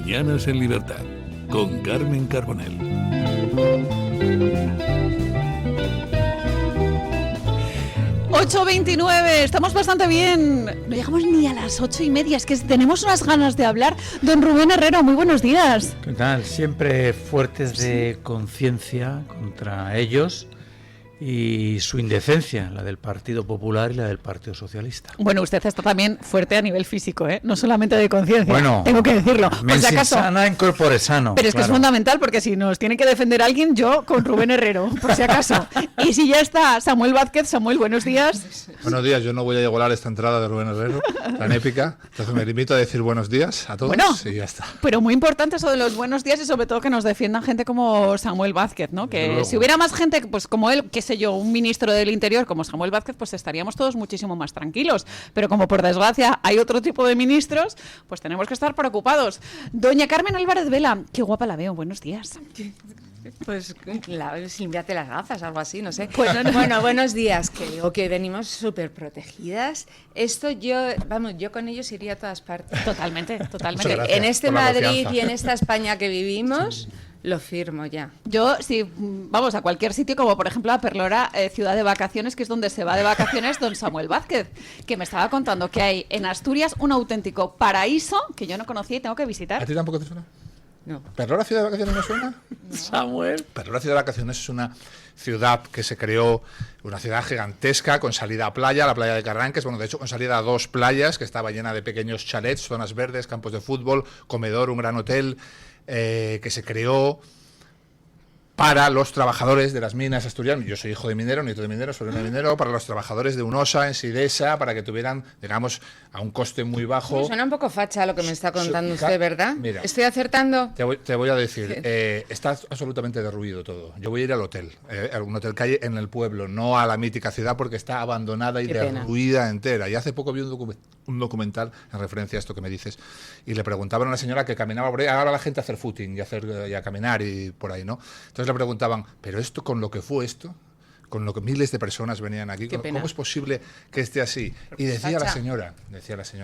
Mañanas en Libertad, con Carmen Carbonell. ...8:29, estamos bastante bien. No llegamos ni a las 8:30, es que tenemos unas ganas de hablar. Don Rubén Herrero, muy buenos días. ¿Qué tal? Siempre fuertes de conciencia contra ellos y su indecencia, la del Partido Popular y la del Partido Socialista. Bueno, usted está también fuerte a nivel físico, ¿eh? No solamente de conciencia, bueno, tengo que decirlo. Por si acaso, sana in corpore sano. pero es que es fundamental, porque si nos tiene que defender alguien, yo con Rubén Herrero, por si acaso. Y si ya está Samuel Vázquez. Samuel, buenos días. Buenos días, yo no voy a igualar esta entrada de Rubén Herrero, tan épica, entonces me limito a decir buenos días a todos, bueno, y ya está. Pero muy importante eso de los buenos días y sobre todo que nos defiendan gente como Samuel Vázquez, ¿no? Que si hubiera más gente, pues como él, qué sé yo, un ministro del Interior como Samuel Vázquez, pues estaríamos todos muchísimo más tranquilos. Pero como por desgracia hay otro tipo de ministros, pues tenemos que estar preocupados. Doña Carmen Álvarez Vela, qué guapa la veo, buenos días. Pues límpiate las gafas, algo así, no sé. Bueno, buenos días, que digo que venimos súper protegidas. Esto yo con ellos iría a todas partes. Totalmente. En este Madrid y en esta España que vivimos, lo firmo ya. Yo, si vamos a cualquier sitio, como por ejemplo a Perlora, ciudad de vacaciones, que es donde se va de vacaciones don Samuel Vázquez, que me estaba contando que hay en Asturias un auténtico paraíso que yo no conocía y tengo que visitar. ¿A ti tampoco te suena? No. ¿Perlora ciudad de vacaciones no suena? No. Samuel. Perlora ciudad de vacaciones es una ciudad que se creó, una ciudad gigantesca con salida a playa, la playa de Carranques, bueno, de hecho con salida a dos playas, que estaba llena de pequeños chalets, zonas verdes, campos de fútbol, comedor, un gran hotel, que se creó para los trabajadores de las minas asturianas. Yo soy hijo de minero, nieto de minero, sobrino de minero, para los trabajadores de Unosa, en Sidesa, para que tuvieran, digamos, a un coste muy bajo. Suena un poco facha lo que me está contando usted, ¿verdad? Mira, ¿estoy acertando? Te voy a decir, está absolutamente derruido todo. Yo voy a ir al hotel, a un hotel que hay en el pueblo, no a la mítica ciudad, porque está abandonada y derruida entera. Y hace poco vi un documental en referencia a esto que me dices, y le preguntaban a una señora que caminaba por ahí, ahora la gente a hacer footing y a caminar y por ahí, ¿no? Entonces le preguntaban, pero esto, con lo que fue esto, con lo que miles de personas venían aquí, ¿cómo es posible que esté así? Y decía la señora,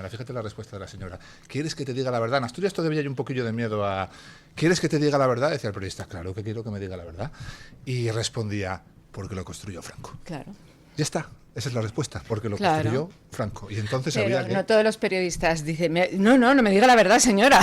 fíjate la respuesta de la señora, ¿quieres que te diga la verdad? En Asturias todavía hay un poquillo de miedo a, ¿quieres que te diga la verdad? Decía el periodista, claro que quiero que me diga la verdad. Y respondía, porque lo construyó Franco. Claro. Ya está. Esa es la respuesta, porque lo construyó Franco. Y entonces pero había que... no todos los periodistas dicen, no me diga la verdad, señora.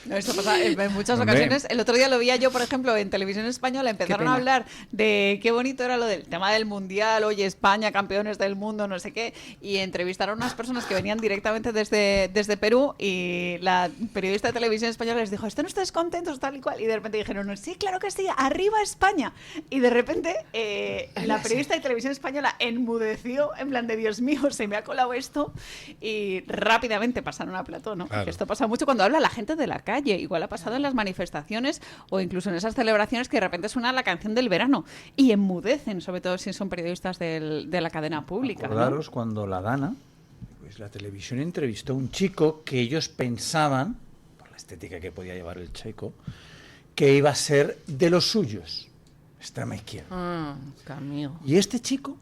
No, esto pasa en muchas ocasiones. El otro día lo veía yo, por ejemplo, en Televisión Española, empezaron a hablar de qué bonito era lo del tema del Mundial, oye, España, campeones del mundo, no sé qué, y entrevistaron a unas personas que venían directamente desde Perú, y la periodista de Televisión Española les dijo, ¿están ustedes contentos, tal y cual? Y de repente dijeron, sí, claro que sí, arriba España. Y de repente la periodista de Televisión Española enmudeció, en plan de Dios mío, se me ha colado esto, y rápidamente pasaron a plató, ¿no? Claro. Esto pasa mucho cuando habla la gente de la calle, igual ha pasado en las manifestaciones o incluso en esas celebraciones que de repente suena la canción del verano y enmudecen, sobre todo si son periodistas de la cadena pública. Acordaros, ¿no? cuando la Dana, pues la televisión entrevistó a un chico que ellos pensaban, por la estética que podía llevar el chico, que iba a ser de los suyos. Extrema izquierda. Camilo. Y este chico,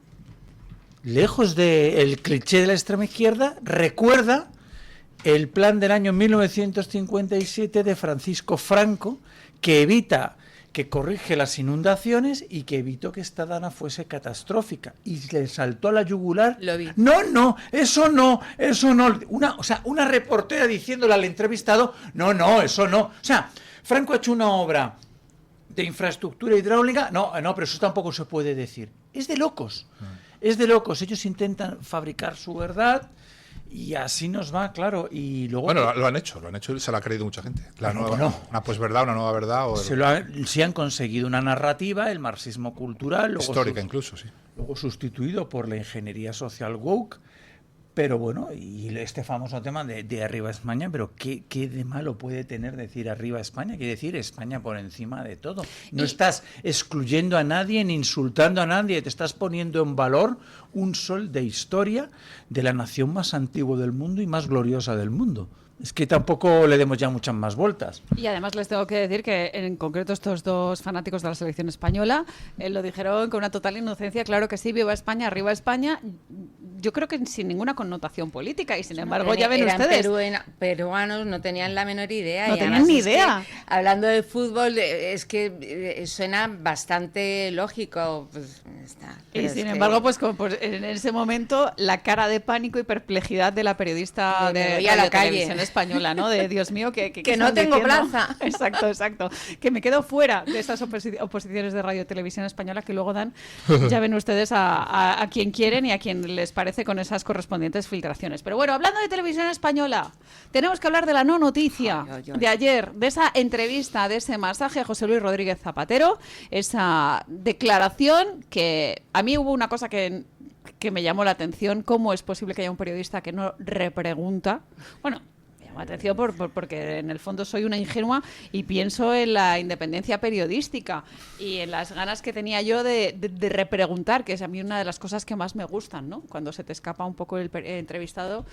lejos del cliché de la extrema izquierda, recuerda el plan del año 1957 de Francisco Franco, que corrige las inundaciones y que evitó que esta Dana fuese catastrófica. Y le saltó a la yugular. Lo vi. No, eso no. Una reportera diciéndole al entrevistado, no, eso no. O sea, Franco ha hecho una obra de infraestructura hidráulica, no, pero eso tampoco se puede decir. Es de locos. Ellos intentan fabricar su verdad y así nos va, claro. Y luego, bueno, lo han hecho y se lo ha creído mucha gente. Una posverdad, una nueva verdad. Sí han conseguido una narrativa, el marxismo cultural. Histórica incluso, sí. Luego sustituido por la ingeniería social woke. Pero bueno, y este famoso tema de arriba España, pero ¿qué de malo puede tener decir arriba España? Quiere decir España por encima de todo. No estás excluyendo a nadie ni insultando a nadie, te estás poniendo en valor un sol de historia de la nación más antigua del mundo y más gloriosa del mundo. Es que tampoco le demos ya muchas más vueltas. Y además les tengo que decir que en concreto estos dos fanáticos de la selección española lo dijeron con una total inocencia. Claro que sí, viva España, arriba España. yo creo que sin ninguna connotación política, y sin embargo ya ven ustedes. Peruanos no tenían la menor idea. No tenían ni idea. Hablando de fútbol, es que suena bastante lógico. Pues, y sin embargo, pues en ese momento, la cara de pánico y perplejidad de la periodista de la Televisión Española, ¿no? De Dios mío, que no tengo diciendo? plaza. Exacto. Que me quedo fuera de estas oposiciones de Radio Televisión Española que luego dan, ya ven ustedes, a quien quieren y a quien les parece con esas correspondientes filtraciones. Pero bueno, hablando de Televisión Española, tenemos que hablar de la no noticia de ayer, de esa entrevista, de ese masaje a José Luis Rodríguez Zapatero, esa declaración que a mí hubo una cosa que me llamó la atención. ¿Cómo es posible que haya un periodista que no repregunta? Bueno, me llamó la atención porque en el fondo soy una ingenua y pienso en la independencia periodística y en las ganas que tenía yo de repreguntar, que es a mí una de las cosas que más me gustan, ¿no? Cuando se te escapa un poco el entrevistado,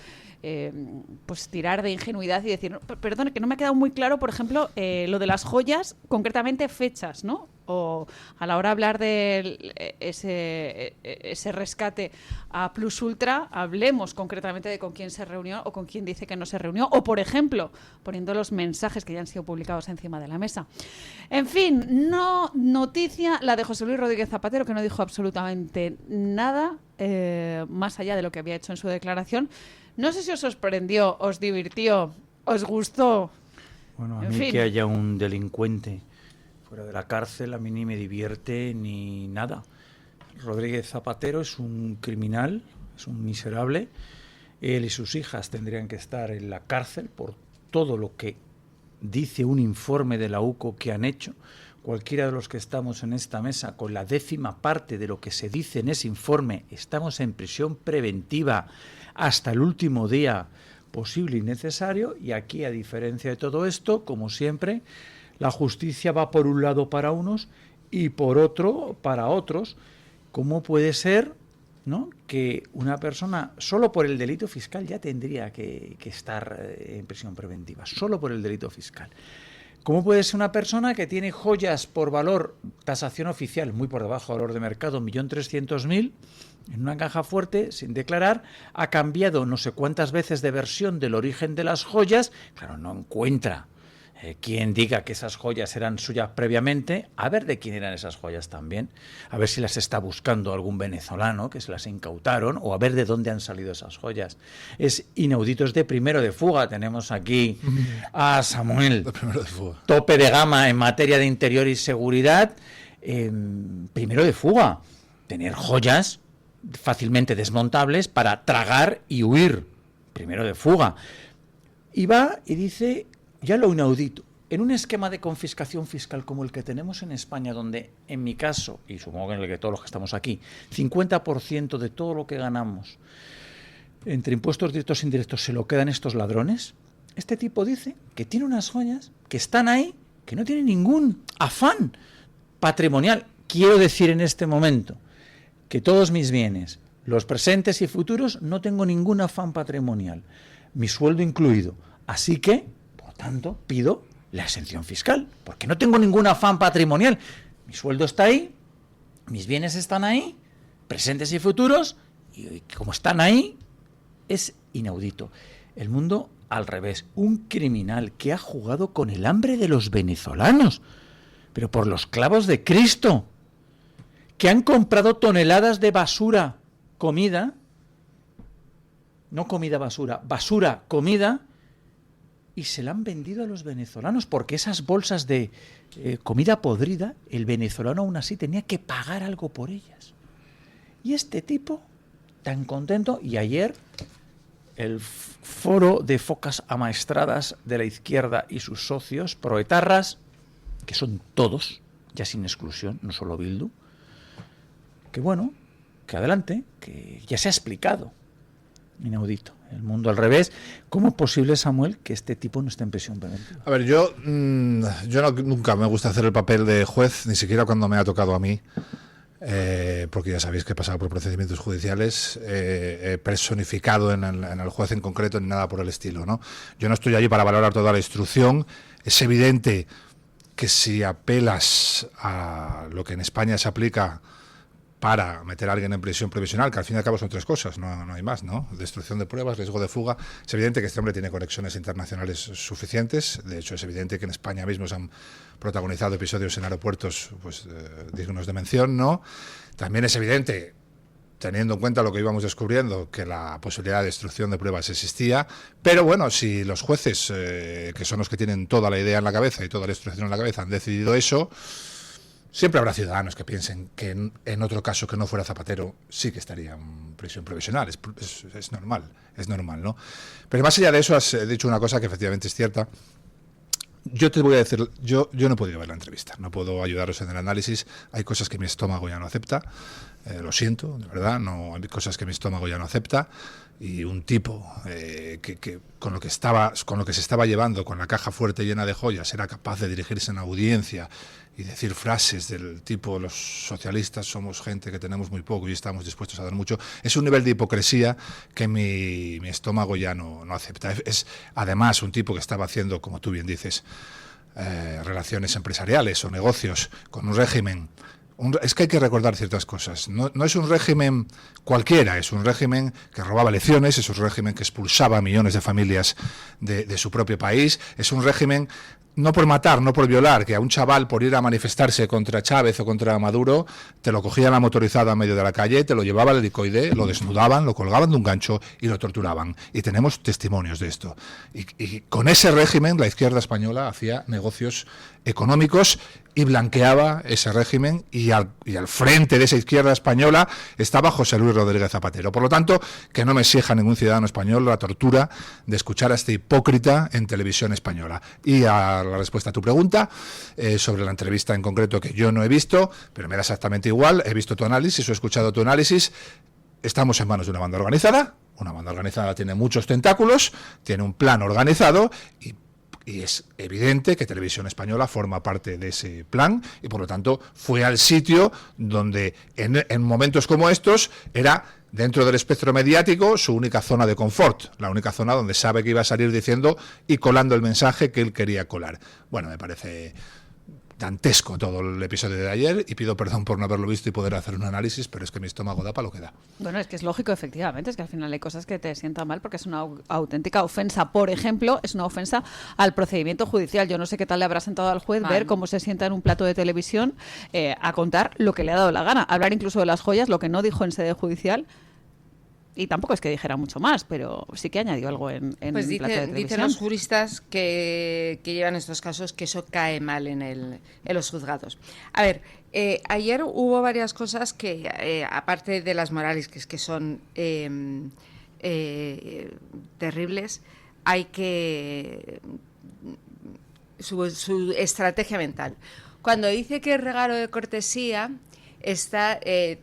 pues tirar de ingenuidad y decir, perdón, que no me ha quedado muy claro, por ejemplo, lo de las joyas, concretamente fechas, ¿no? O a la hora de hablar de ese rescate a Plus Ultra, hablemos concretamente de con quién se reunió o con quién dice que no se reunió, o por ejemplo, poniendo los mensajes que ya han sido publicados encima de la mesa. En fin, no noticia la de José Luis Rodríguez Zapatero, que no dijo absolutamente nada más allá de lo que había hecho en su declaración. No sé si os sorprendió, os divirtió, os gustó. Bueno, a mí que haya un delincuente fuera de la cárcel, a mí ni me divierte ni nada. Rodríguez Zapatero es un criminal, es un miserable. Él y sus hijas tendrían que estar en la cárcel por todo lo que dice un informe de la UCO que han hecho. Cualquiera de los que estamos en esta mesa, con la 10ª parte de lo que se dice en ese informe, estamos en prisión preventiva hasta el último día posible y necesario. Y aquí, a diferencia de todo esto, como siempre, la justicia va por un lado para unos y por otro para otros. ¿Cómo puede ser, ¿no?, que una persona, solo por el delito fiscal, ya tendría que estar en prisión preventiva? Solo por el delito fiscal. ¿Cómo puede ser una persona que tiene joyas por valor, tasación oficial, muy por debajo del valor de mercado, 1.300.000, en una caja fuerte, sin declarar, ha cambiado no sé cuántas veces de versión del origen de las joyas? Claro, no encuentra quien diga que esas joyas eran suyas previamente, a ver de quién eran esas joyas también, a ver si las está buscando algún venezolano que se las incautaron, o a ver de dónde han salido esas joyas. Es inaudito, es de primero de fuga. Tenemos aquí a Samuel, tope de gama en materia de interior y seguridad, primero de fuga, tener joyas fácilmente desmontables para tragar y huir, primero de fuga. Y va y dice ya lo inaudito. En un esquema de confiscación fiscal como el que tenemos en España, donde en mi caso, y supongo que en el que todos los que estamos aquí, 50% de todo lo que ganamos entre impuestos directos e indirectos se lo quedan estos ladrones, este tipo dice que tiene unas joyas que están ahí, que no tienen ningún afán patrimonial. Quiero decir en este momento que todos mis bienes, los presentes y futuros, no tengo ningún afán patrimonial, mi sueldo incluido. Así que, tanto, pido la exención fiscal, porque no tengo ningún afán patrimonial. Mi sueldo está ahí, mis bienes están ahí, presentes y futuros, y como están ahí, es inaudito. El mundo al revés. Un criminal que ha jugado con el hambre de los venezolanos, pero por los clavos de Cristo, que han comprado toneladas de basura, comida, no comida basura, basura, comida, y se la han vendido a los venezolanos, porque esas bolsas de comida podrida, el venezolano aún así tenía que pagar algo por ellas. Y este tipo, tan contento, y ayer el foro de focas amaestradas de la izquierda y sus socios, proetarras, que son todos, ya sin exclusión, no solo Bildu, que bueno, que adelante, que ya se ha explicado. Inaudito. El mundo al revés. ¿Cómo es posible, Samuel, que este tipo no esté en prisión preventiva? A ver, yo nunca me gusta hacer el papel de juez, ni siquiera cuando me ha tocado a mí, porque ya sabéis que he pasado por procedimientos judiciales, personificado en el juez en concreto, ni nada por el estilo, ¿no? Yo no estoy allí para valorar toda la instrucción. Es evidente que si apelas a lo que en España se aplica para meter a alguien en prisión provisional, que al fin y al cabo son 3 cosas, no hay más, ¿no? Destrucción de pruebas, riesgo de fuga. Es evidente que este hombre tiene conexiones internacionales suficientes. De hecho, es evidente que en España mismo se han protagonizado episodios en aeropuertos pues dignos de mención, ¿no? También es evidente, teniendo en cuenta lo que íbamos descubriendo, que la posibilidad de destrucción de pruebas existía. Pero bueno, si los jueces, que son los que tienen toda la idea en la cabeza y toda la instrucción en la cabeza, han decidido eso, siempre habrá ciudadanos que piensen que en otro caso que no fuera Zapatero sí que estaría en prisión provisional. Es normal, ¿no? Pero más allá de eso, has dicho una cosa que efectivamente es cierta. Yo te voy a decir, yo no he podido ver la entrevista, no puedo ayudaros en el análisis. Hay cosas que mi estómago ya no acepta, lo siento, de verdad, no, hay cosas que mi estómago ya no acepta. Y un tipo que con lo que se estaba llevando, con la caja fuerte llena de joyas, era capaz de dirigirse en audiencia y decir frases del tipo: los socialistas somos gente que tenemos muy poco y estamos dispuestos a dar mucho. Es un nivel de hipocresía que mi estómago ya no acepta. Es además un tipo que estaba haciendo, como tú bien dices, relaciones empresariales o negocios con un régimen. Es que hay que recordar ciertas cosas. No es un régimen cualquiera, es un régimen que robaba elecciones, es un régimen que expulsaba a millones de familias de su propio país, es un régimen no por matar, no por violar, que a un chaval por ir a manifestarse contra Chávez o contra Maduro, te lo cogían la motorizada en medio de la calle, te lo llevaba al helicoide, lo desnudaban, lo colgaban de un gancho y lo torturaban. Y tenemos testimonios de esto. Y con ese régimen la izquierda española hacía negocios económicos y blanqueaba ese régimen, y al frente de esa izquierda española estaba José Luis Rodríguez Zapatero. Por lo tanto, que no me exija ningún ciudadano español la tortura de escuchar a este hipócrita en televisión española. Y a la respuesta a tu pregunta, sobre la entrevista en concreto, que yo no he visto, pero me da exactamente igual, he visto tu análisis o he escuchado tu análisis. Estamos en manos de una banda organizada. Una banda organizada tiene muchos tentáculos, tiene un plan organizado y es evidente que Televisión Española forma parte de ese plan y, por lo tanto, fue al sitio donde en momentos como estos era, dentro del espectro mediático, su única zona de confort, la única zona donde sabe que iba a salir diciendo y colando el mensaje que él quería colar. Bueno, me parece dantesco todo el episodio de ayer y pido perdón por no haberlo visto y poder hacer un análisis, pero es que mi estómago da para lo que da. Bueno, es que es lógico, efectivamente, es que al final hay cosas que te sientan mal porque es una auténtica ofensa. Por ejemplo, es una ofensa al procedimiento judicial. Yo no sé qué tal le habrá sentado al juez ver cómo se sienta en un plato de televisión a contar lo que le ha dado la gana, hablar incluso de las joyas, lo que no dijo en sede judicial. Y tampoco es que dijera mucho más, pero sí que añadió algo en pues el plato de televisión. Dicen los juristas que llevan estos casos que eso cae mal en los juzgados. A ver, ayer hubo varias cosas que, aparte de las morales, que son terribles, hay que... Su estrategia mental. Cuando dice que es regalo de cortesía,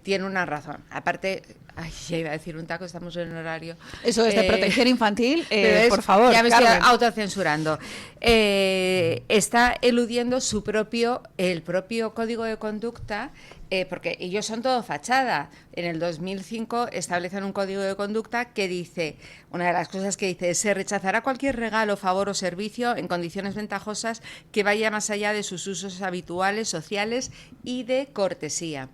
tiene una razón. Aparte... Ay, ya iba a decir un taco, estamos en horario. Eso es de protección infantil, por favor. Ya me Carmen. estoy autocensurando. Está eludiendo el propio código de conducta, porque ellos son todo fachada. En el 2005 establecen un código de conducta que dice, una de las cosas que dice, se rechazará cualquier regalo, favor o servicio en condiciones ventajosas que vaya más allá de sus usos habituales, sociales y de cortesía.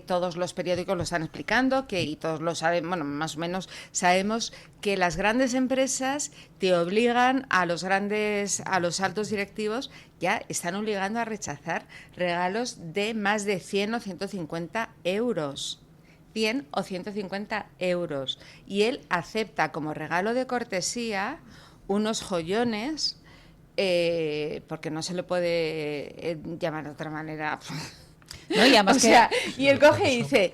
Todos los periódicos lo están explicando, y todos lo saben, bueno, más o menos sabemos que las grandes empresas te obligan a los altos directivos, ya están obligando a rechazar regalos de más de 100 o 150 euros. 100 o 150 euros. Y él acepta como regalo de cortesía unos joyones, porque no se le puede llamar de otra manera. No, y además y él coge y dice,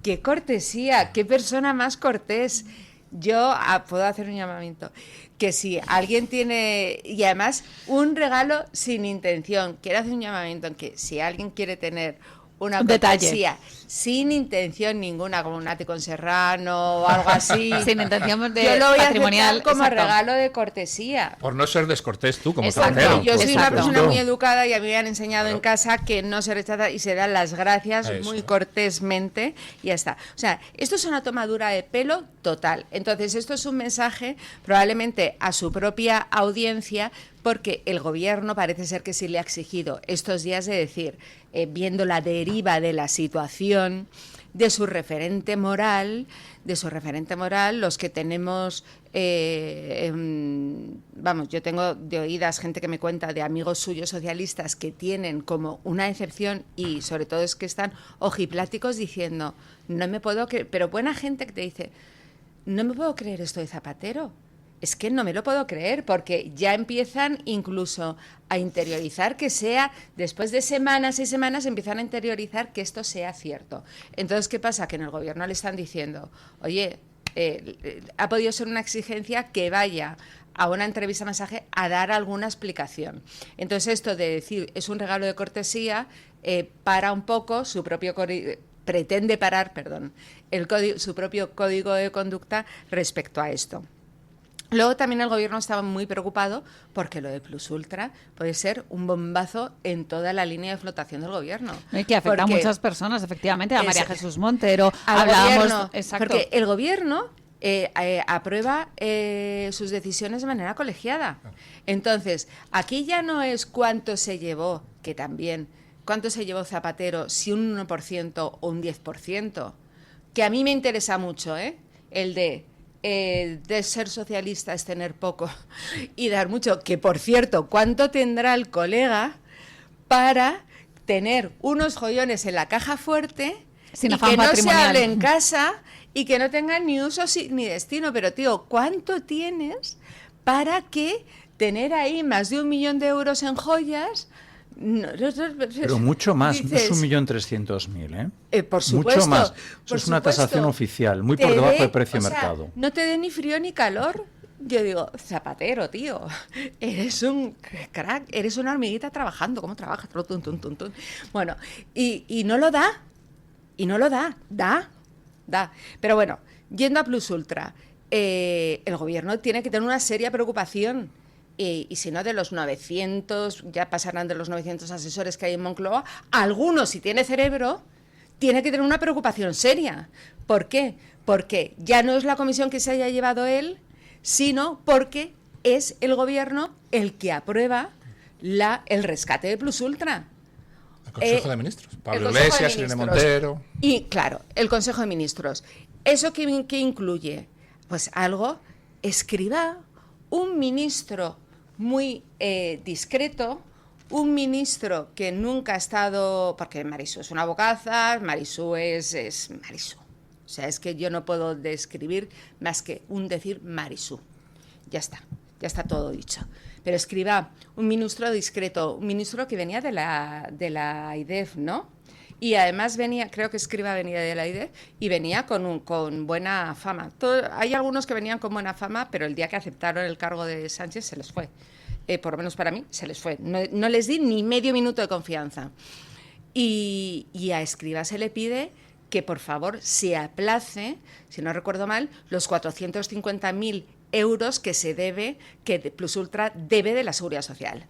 qué cortesía, qué persona más cortés. Yo puedo hacer un llamamiento, que si alguien tiene, y además un regalo sin intención, quiero hacer un llamamiento en que si alguien quiere tener una cortesía sin intención ninguna, como un ático en Serrano o algo así, sin intención de yo lo voy patrimonial, a aceptar como exacto. regalo de cortesía. Por no ser descortés tú, como Exacto. Zapatero. Yo soy una Exacto. persona muy educada y a mí me han enseñado en casa que no se rechaza y se dan las gracias muy cortésmente y ya está. O sea, esto es una tomadura de pelo total. Entonces, esto es un mensaje probablemente a su propia audiencia porque el gobierno parece ser que sí le ha exigido estos días de decir, viendo la deriva de la situación, de su referente moral, los que tenemos, vamos, yo tengo de oídas gente que me cuenta de amigos suyos socialistas que tienen como una excepción y sobre todo es que están ojipláticos diciendo, no me puedo creer, pero buena gente que te dice, no me puedo creer esto de Zapatero. Es que no me lo puedo creer, porque ya empiezan incluso a interiorizar que sea, después de semanas y semanas, empiezan a interiorizar que esto sea cierto. Entonces, ¿qué pasa? Que en el gobierno le están diciendo, oye, ha podido ser una exigencia que vaya a una entrevista mensaje a dar alguna explicación. Entonces, esto de decir es un regalo de cortesía, para un poco su propio pretende parar, perdón, su propio código de conducta respecto a esto. Luego también el gobierno estaba muy preocupado porque lo de Plus Ultra puede ser un bombazo en toda la línea de flotación del gobierno. Y que afecta a muchas personas, efectivamente, a María Jesús Montero. Porque el gobierno aprueba sus decisiones de manera colegiada. Entonces, aquí ya no es cuánto se llevó, que también, cuánto se llevó Zapatero, si un 1% o un 10%, que a mí me interesa mucho, el de ser socialista es tener poco y dar mucho, que por cierto, ¿cuánto tendrá el colega para tener unos joyones en la caja fuerte sin y que no se hable en casa y que no tengan ni uso ni destino? Pero tío, ¿cuánto tienes para que tener ahí más de 1 millón de euros en joyas? Pero mucho más, dices, no es 1.300.000, por supuesto. Mucho más. Por Es una supuesto, tasación oficial, muy por debajo del precio de mercado. Sea, no te dé ni frío ni calor. Yo digo, Zapatero, tío, eres un crack, eres una hormiguita trabajando. ¿Cómo trabajas? Tun, tun, tun, tun. Bueno, y no lo da. Y no lo da. Da. Pero bueno, yendo a Plus Ultra, el gobierno tiene que tener una seria preocupación. Y si no, de los 900, ya pasarán de los 900 asesores que hay en Moncloa, algunos, si tiene cerebro, tiene que tener una preocupación seria. ¿Por qué? Porque ya no es la comisión que se haya llevado él, sino porque es el gobierno el que aprueba el rescate de Plus Ultra. El Consejo de Ministros. Pablo Iglesias, Irene Montero. Y claro, el Consejo de Ministros. ¿Eso qué incluye? Pues algo, Escrivá, un ministro muy discreto, un ministro que nunca ha estado, porque Marisú es una bocaza, Marisú es Marisú. O sea, es que yo no puedo describir más que decir Marisú. Ya está todo dicho. Pero Escrivá, un ministro discreto, un ministro que venía de la IDEF, ¿no? Y además creo que Escrivá venía de la IDEF y venía con buena fama. Hay algunos que venían con buena fama, pero el día que aceptaron el cargo de Sánchez se les fue. Por lo menos para mí, se les fue. No les di ni medio minuto de confianza. Y a Escrivá se le pide que, por favor, se aplace, si no recuerdo mal, los 450.000 euros que Plus Ultra debe de la Seguridad Social.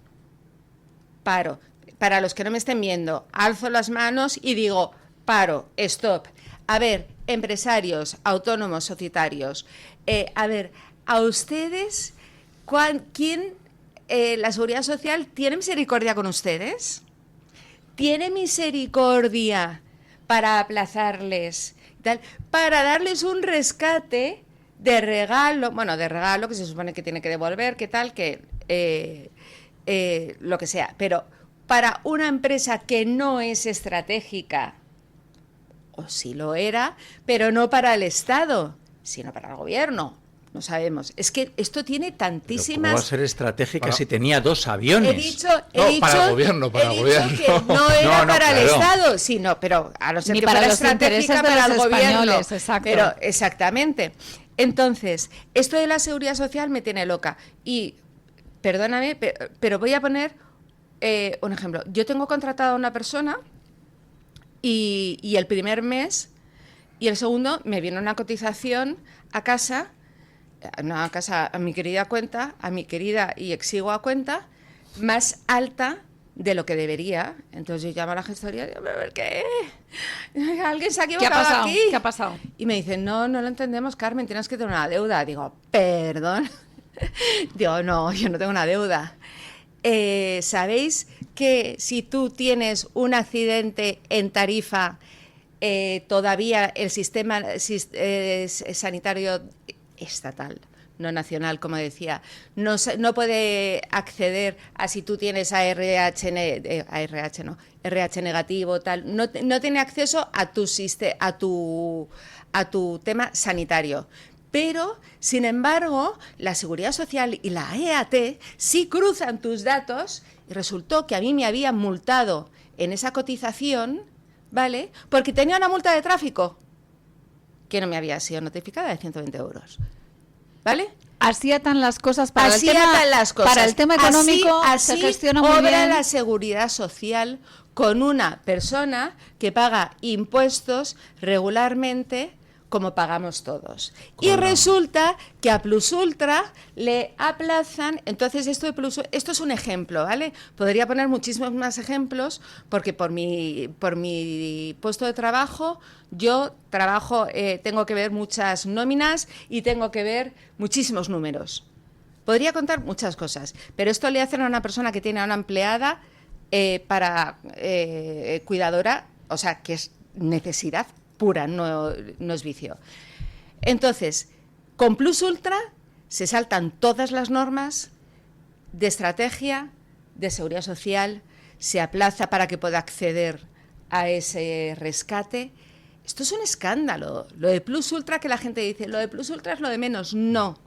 Paro. Para los que no me estén viendo, alzo las manos y digo, paro, stop. A ver, empresarios, autónomos, societarios, a ustedes, ¿quién, la Seguridad Social, tiene misericordia con ustedes? ¿Tiene misericordia para aplazarles, para darles un rescate de regalo, que se supone que tiene que devolver, lo que sea, pero para una empresa que no es estratégica, o sí lo era, pero no para el Estado, sino para el gobierno. No sabemos. Es que esto tiene tantísimas... ¿Cómo va a ser estratégica si tenía 2 aviones? He dicho para el gobierno, que no era para el Estado, sino, pero a no ser ni que para fuera los intereses estratégica de para los el gobierno. Exacto. Pero exactamente. Entonces, esto de la Seguridad Social me tiene loca. Y, perdóname, pero voy a poner un ejemplo. Yo tengo contratada a una persona y el primer mes y el segundo me viene una cotización a casa, a mi querida cuenta, a mi querida y exigua cuenta, más alta de lo que debería. Entonces yo llamo a la gestoría y digo, ¿pero qué? ¿Alguien se ha equivocado aquí? ¿Qué ha pasado? Y me dicen, no lo entendemos, Carmen, tienes que tener una deuda. Digo, perdón. Digo, no, yo no tengo una deuda. ¿Sabéis que si tú tienes un accidente en Tarifa, todavía el sistema sanitario estatal, no nacional, como decía, no puede acceder a si tú tienes RH negativo, tal, no tiene acceso a tu tema sanitario. Pero, sin embargo, la Seguridad Social y la EAT sí cruzan tus datos y resultó que a mí me habían multado en esa cotización, ¿vale? Porque tenía una multa de tráfico que no me había sido notificada de 120 euros, ¿vale? Así atan las cosas para así el tema, atan las cosas. Para el tema económico así se gestiona muy obra bien. la Seguridad Social con una persona que paga impuestos regularmente como pagamos todos. Y resulta que a Plus Ultra le aplazan, entonces esto es un ejemplo, ¿vale? Podría poner muchísimos más ejemplos porque por mi puesto de trabajo yo trabajo, tengo que ver muchas nóminas y tengo que ver muchísimos números. Podría contar muchas cosas, pero esto le hacen a una persona que tiene a una empleada para cuidadora, o sea, que es necesidad pura, no es vicio. Entonces, con Plus Ultra se saltan todas las normas de estrategia, de seguridad social, se aplaza para que pueda acceder a ese rescate. Esto es un escándalo. Lo de Plus Ultra, que la gente dice, lo de Plus Ultra es lo de menos. No.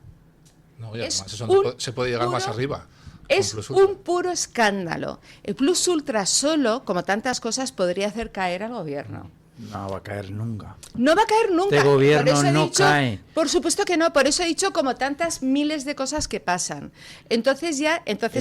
No, y además eso se puede llegar más arriba. Es un puro escándalo. El Plus Ultra solo, como tantas cosas, podría hacer caer al gobierno. No va a caer nunca. No va a caer nunca. Este gobierno no cae. Por supuesto que no, por eso he dicho como tantas miles de cosas que pasan. Entonces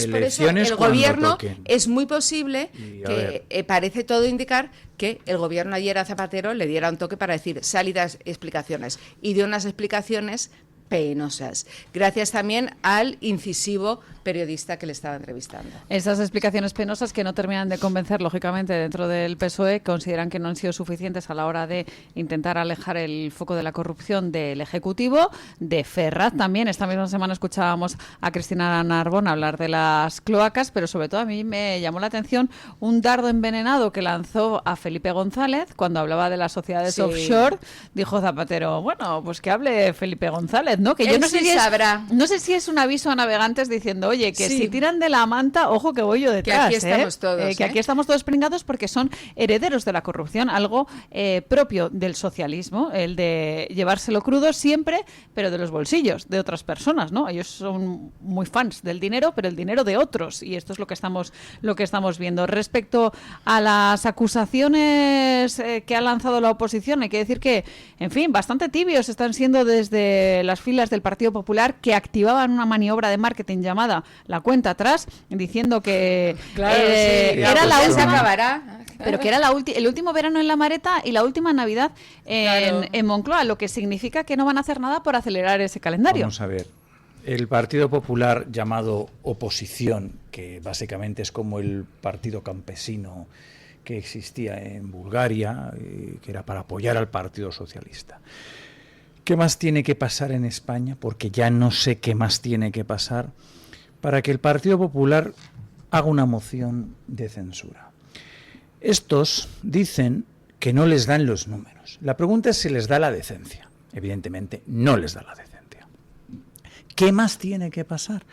por eso el gobierno es muy posible que parece todo indicar que el gobierno ayer a Zapatero le diera un toque para decir salidas explicaciones y dio unas explicaciones penosas. Gracias también al incisivo periodista que le estaba entrevistando. Esas explicaciones penosas que no terminan de convencer, lógicamente, dentro del PSOE, consideran que no han sido suficientes a la hora de intentar alejar el foco de la corrupción del Ejecutivo. De Ferraz también. Esta misma semana escuchábamos a Cristina Narbón hablar de las cloacas, pero sobre todo a mí me llamó la atención un dardo envenenado que lanzó a Felipe González cuando hablaba de las sociedades offshore. Dijo Zapatero, bueno, pues que hable Felipe González, ¿no? Que yo no sé si es un aviso a navegantes diciendo, oye, que si tiran de la manta, ojo que voy yo detrás. Que aquí estamos todos. Que aquí estamos todos pringados porque son herederos de la corrupción, algo propio del socialismo, el de llevárselo crudo siempre, pero de los bolsillos de otras personas, ¿no? Ellos son muy fans del dinero, pero el dinero de otros, y esto es lo que estamos viendo. Respecto a las acusaciones que ha lanzado la oposición, hay que decir que, en fin, bastante tibios están siendo desde las filas del Partido Popular, que activaban una maniobra de marketing llamada la cuenta atrás, diciendo que era la última, pero que era el último verano en La Mareta y la última Navidad en Moncloa, lo que significa que no van a hacer nada por acelerar ese calendario. Vamos a ver. El Partido Popular, llamado oposición, que básicamente es como el partido campesino que existía en Bulgaria, que era para apoyar al Partido Socialista. ¿Qué más tiene que pasar en España? Porque ya no sé qué más tiene que pasar para que el Partido Popular haga una moción de censura. Estos dicen que no les dan los números. La pregunta es si les da la decencia. Evidentemente no les da la decencia. ¿Qué más tiene que pasar?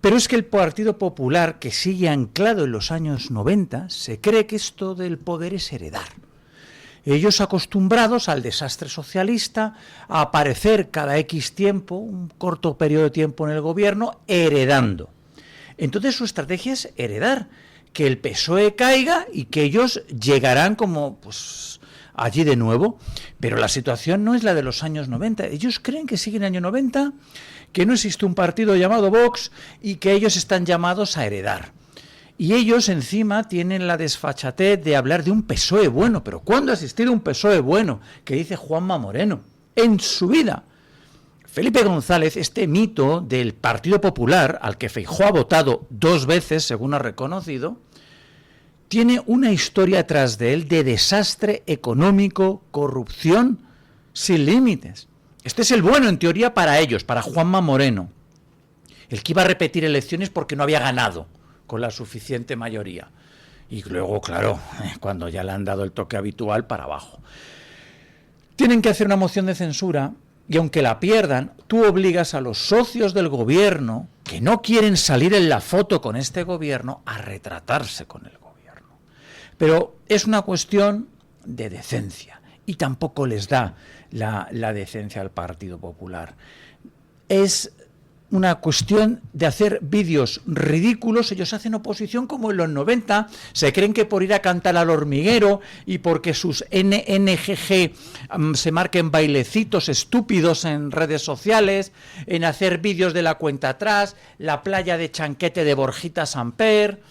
Pero es que el Partido Popular, que sigue anclado en los años 90, se cree que esto del poder es heredar. Ellos acostumbrados al desastre socialista, a aparecer cada X tiempo, un corto periodo de tiempo en el gobierno, heredando. Entonces su estrategia es heredar, que el PSOE caiga y que ellos llegarán como pues allí de nuevo. Pero la situación no es la de los años 90. Ellos creen que sigue en el año 90, que no existe un partido llamado Vox y que ellos están llamados a heredar. Y ellos encima tienen la desfachatez de hablar de un PSOE bueno. ¿Pero cuándo ha existido un PSOE bueno? Que dice Juanma Moreno. En su vida. Felipe González, este mito del Partido Popular, al que Feijóo ha votado 2 veces, según ha reconocido, tiene una historia tras de él de desastre económico, corrupción, sin límites. Este es el bueno, en teoría, para ellos, para Juanma Moreno. el que iba a repetir elecciones porque no había ganado con la suficiente mayoría. Y luego, claro, cuando ya le han dado el toque habitual, para abajo. Tienen que hacer una moción de censura y aunque la pierdan, tú obligas a los socios del gobierno que no quieren salir en la foto con este gobierno a retratarse con el gobierno. Pero es una cuestión de decencia y tampoco les da la decencia al Partido Popular. Es una cuestión de hacer vídeos ridículos. Ellos hacen oposición como en los 90, se creen que por ir a cantar al hormiguero y porque sus NGG se marquen bailecitos estúpidos en redes sociales, en hacer vídeos de la cuenta atrás, la playa de Chanquete de Borjita Samper,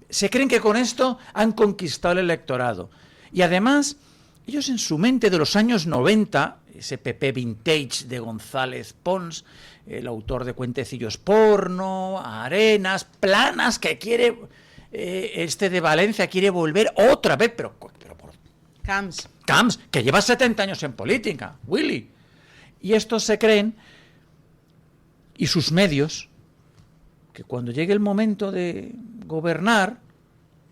se creen que con esto han conquistado el electorado. Y además, ellos en su mente de los años 90, ese PP vintage de González Pons, el autor de Cuentecillos Porno, Arenas, Planas, que quiere, de Valencia quiere volver otra vez, pero por Camps, que lleva 70 años en política, Willy. Y estos se creen, y sus medios, que cuando llegue el momento de gobernar,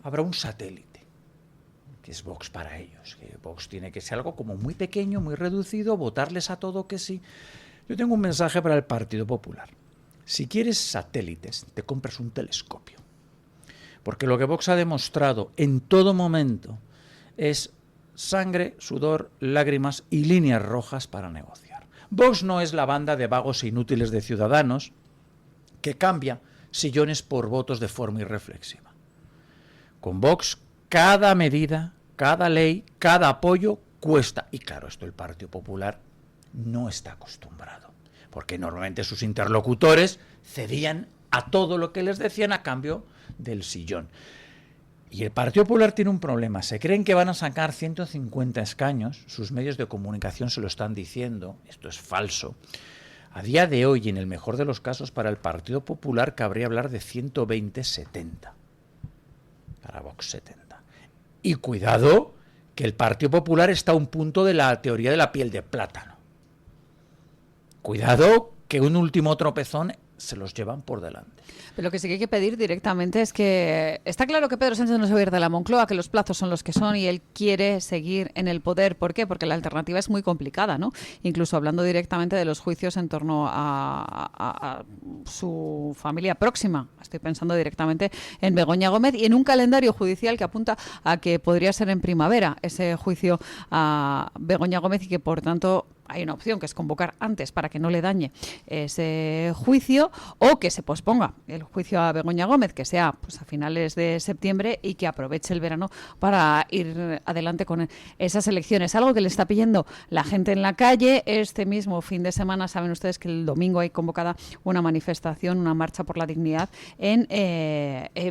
habrá un satélite, que es Vox para ellos, que Vox tiene que ser algo como muy pequeño, muy reducido, votarles a todo que sí. Yo tengo un mensaje para el Partido Popular. Si quieres satélites, te compras un telescopio. Porque lo que Vox ha demostrado en todo momento es sangre, sudor, lágrimas y líneas rojas para negociar. Vox no es la banda de vagos e inútiles de Ciudadanos que cambia sillones por votos de forma irreflexiva. Con Vox, cada medida, cada ley, cada apoyo cuesta. Y claro, esto el Partido Popular no está acostumbrado, porque normalmente sus interlocutores cedían a todo lo que les decían a cambio del sillón. Y el Partido Popular tiene un problema, se creen que van a sacar 150 escaños, sus medios de comunicación se lo están diciendo, esto es falso. A día de hoy, en el mejor de los casos, para el Partido Popular cabría hablar de 120-70, para Vox 70. Y cuidado, que el Partido Popular está a un punto de la teoría de la piel de plátano. Cuidado, que un último tropezón se los llevan por delante. Pero lo que sí que hay que pedir directamente es que está claro que Pedro Sánchez no se va a ir de la Moncloa, que los plazos son los que son y él quiere seguir en el poder. ¿Por qué? Porque la alternativa es muy complicada, ¿no? Incluso hablando directamente de los juicios en torno a su familia próxima. Estoy pensando directamente en Begoña Gómez y en un calendario judicial que apunta a que podría ser en primavera ese juicio a Begoña Gómez y que por tanto hay una opción que es convocar antes para que no le dañe ese juicio o que se posponga el juicio a Begoña Gómez, que sea pues a finales de septiembre y que aproveche el verano para ir adelante con esas elecciones. Algo que le está pidiendo la gente en la calle. Este mismo fin de semana saben ustedes que el domingo hay convocada una manifestación, una marcha por la dignidad en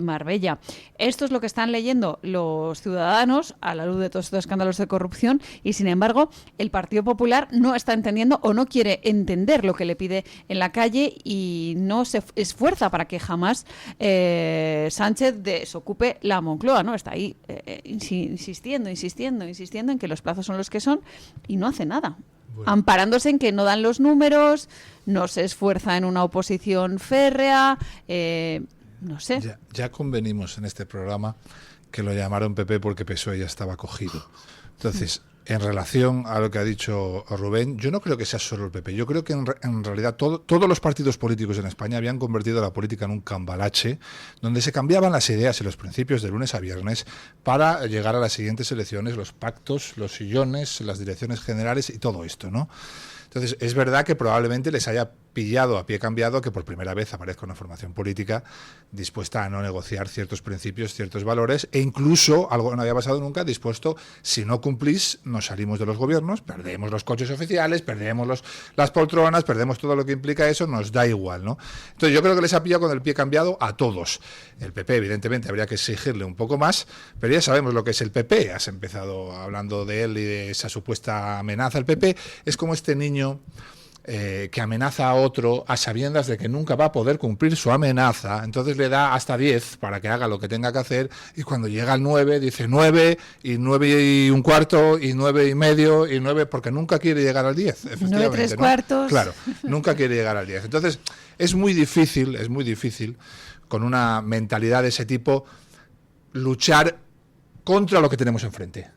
Marbella. Esto es lo que están leyendo los ciudadanos a la luz de todos estos escándalos de corrupción y sin embargo el Partido Popular no está entendiendo o no quiere entender lo que le pide en la calle y no se esfuerza para que jamás Sánchez desocupe la Moncloa, ¿no? Está ahí insistiendo en que los plazos son los que son y no hace nada. Bueno. Amparándose en que no dan los números, no se esfuerza en una oposición férrea, no sé. Ya convenimos en este programa que lo llamaron PP porque PSOE ya estaba cogido. Entonces, en relación a lo que ha dicho Rubén, yo no creo que sea solo el PP. Yo creo que en realidad todos los partidos políticos en España habían convertido la política en un cambalache donde se cambiaban las ideas y los principios de lunes a viernes para llegar a las siguientes elecciones, los pactos, los sillones, las direcciones generales y todo esto, ¿no? Entonces, es verdad que probablemente les haya pillado a pie cambiado que por primera vez aparezca una formación política dispuesta a no negociar ciertos principios, ciertos valores e incluso, algo que no había pasado nunca, dispuesto, si no cumplís, nos salimos de los gobiernos, perdemos los coches oficiales, perdemos las poltronas, perdemos todo lo que implica eso, nos da igual, ¿no? Entonces, yo creo que les ha pillado con el pie cambiado a todos. El PP, evidentemente, habría que exigirle un poco más, pero ya sabemos lo que es el PP. Has empezado hablando de él y de esa supuesta amenaza. El PP es como este niño que amenaza a otro a sabiendas de que nunca va a poder cumplir su amenaza, entonces le da hasta 10 para que haga lo que tenga que hacer, y cuando llega al 9 dice 9 y 9 y un cuarto y 9 y medio y 9, porque nunca quiere llegar al 10, efectivamente, 9 3 cuartos. Claro, nunca quiere llegar al 10. Entonces es muy difícil con una mentalidad de ese tipo luchar contra lo que tenemos enfrente,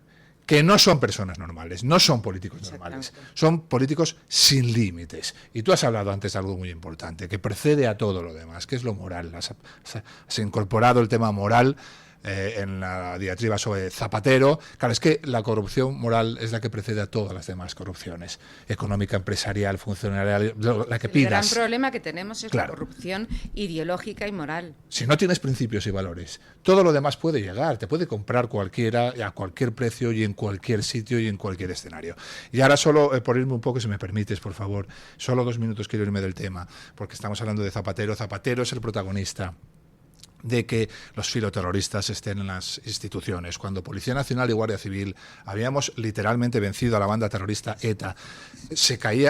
que no son personas normales, no son políticos normales, son políticos sin límites. Y tú has hablado antes de algo muy importante, que precede a todo lo demás, que es lo moral. Has incorporado el tema moral en la diatriba sobre Zapatero. Claro, es que la corrupción moral es la que precede a todas las demás corrupciones, económica, empresarial, funcionarial, la que pidas. El gran problema que tenemos es la corrupción ideológica y moral. Si no tienes principios y valores, todo lo demás puede llegar, te puede comprar cualquiera, a cualquier precio y en cualquier sitio y en cualquier escenario. Y ahora solo, por irme un poco, si me permites, por favor, solo 2 minutos quiero irme del tema, porque estamos hablando de Zapatero. Zapatero es el protagonista de que los filoterroristas estén en las instituciones. Cuando Policía Nacional y Guardia Civil habíamos literalmente vencido a la banda terrorista ETA,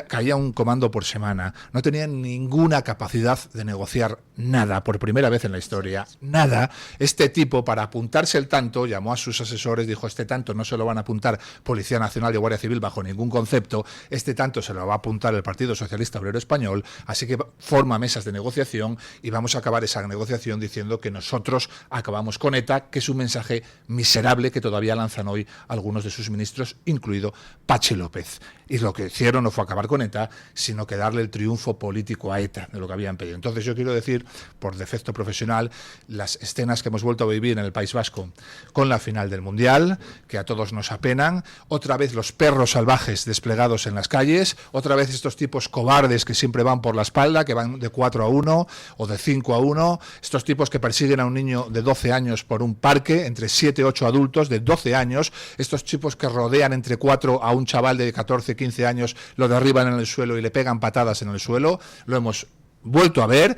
caía un comando por semana, no tenían ninguna capacidad de negociar nada, por primera vez en la historia, nada. Este tipo, para apuntarse el tanto, llamó a sus asesores, dijo: este tanto no se lo van a apuntar Policía Nacional y Guardia Civil bajo ningún concepto, este tanto se lo va a apuntar el Partido Socialista Obrero Español, así que forma mesas de negociación y vamos a acabar esa negociación diciendo que nosotros acabamos con ETA, que es un mensaje miserable que todavía lanzan hoy algunos de sus ministros, incluido Patxi López. Y lo que hicieron no fue acabar con ETA, sino que darle el triunfo político a ETA, de lo que habían pedido. Entonces yo quiero decir, por defecto profesional, las escenas que hemos vuelto a vivir en el País Vasco con la final del Mundial, que a todos nos apenan, otra vez los perros salvajes desplegados en las calles, otra vez estos tipos cobardes que siempre van por la espalda, que van de 4-1 o de 5-1, estos tipos que persiguen a un niño de 12 años por un parque, entre 7 y 8 adultos de 12 años, estos tipos que rodean entre 4 a un chaval de 14, 15 años, lo derriban en el suelo y le pegan patadas en el suelo, lo hemos vuelto a ver.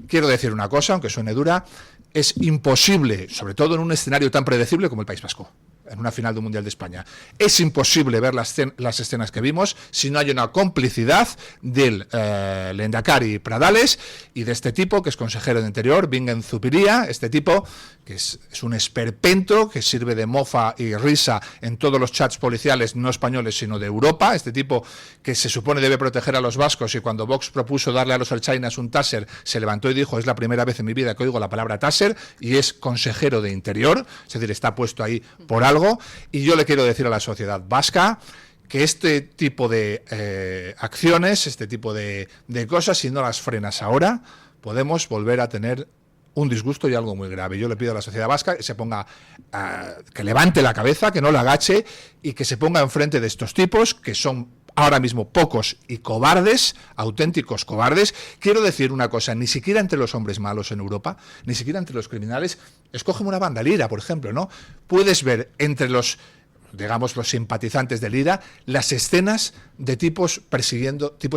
Quiero decir una cosa, aunque suene dura, es imposible, sobre todo en un escenario tan predecible como el País Vasco, en una final de un Mundial de España, es imposible ver las escenas que vimos si no hay una complicidad del Lehendakari Pradales y de este tipo, que es consejero de Interior, Bingen Zupiria, este tipo que es un esperpento, que sirve de mofa y risa en todos los chats policiales, no españoles, sino de Europa, este tipo que se supone debe proteger a los vascos, y cuando Vox propuso darle a los ertzainas un taser, se levantó y dijo: es la primera vez en mi vida que oigo la palabra taser, y es consejero de Interior, es decir, está puesto ahí por algo. Y yo le quiero decir a la sociedad vasca que este tipo de acciones, este tipo de cosas, si no las frenas ahora, podemos volver a tener un disgusto y algo muy grave. Yo le pido a la sociedad vasca que se ponga, que levante la cabeza, que no la agache y que se ponga enfrente de estos tipos que son ahora mismo pocos y cobardes, auténticos cobardes. Quiero decir una cosa, ni siquiera entre los hombres malos en Europa, ni siquiera entre los criminales, escógeme una banda, Lira, por ejemplo, ¿no? Puedes ver entre los, digamos, los simpatizantes de Lira, las escenas de tipos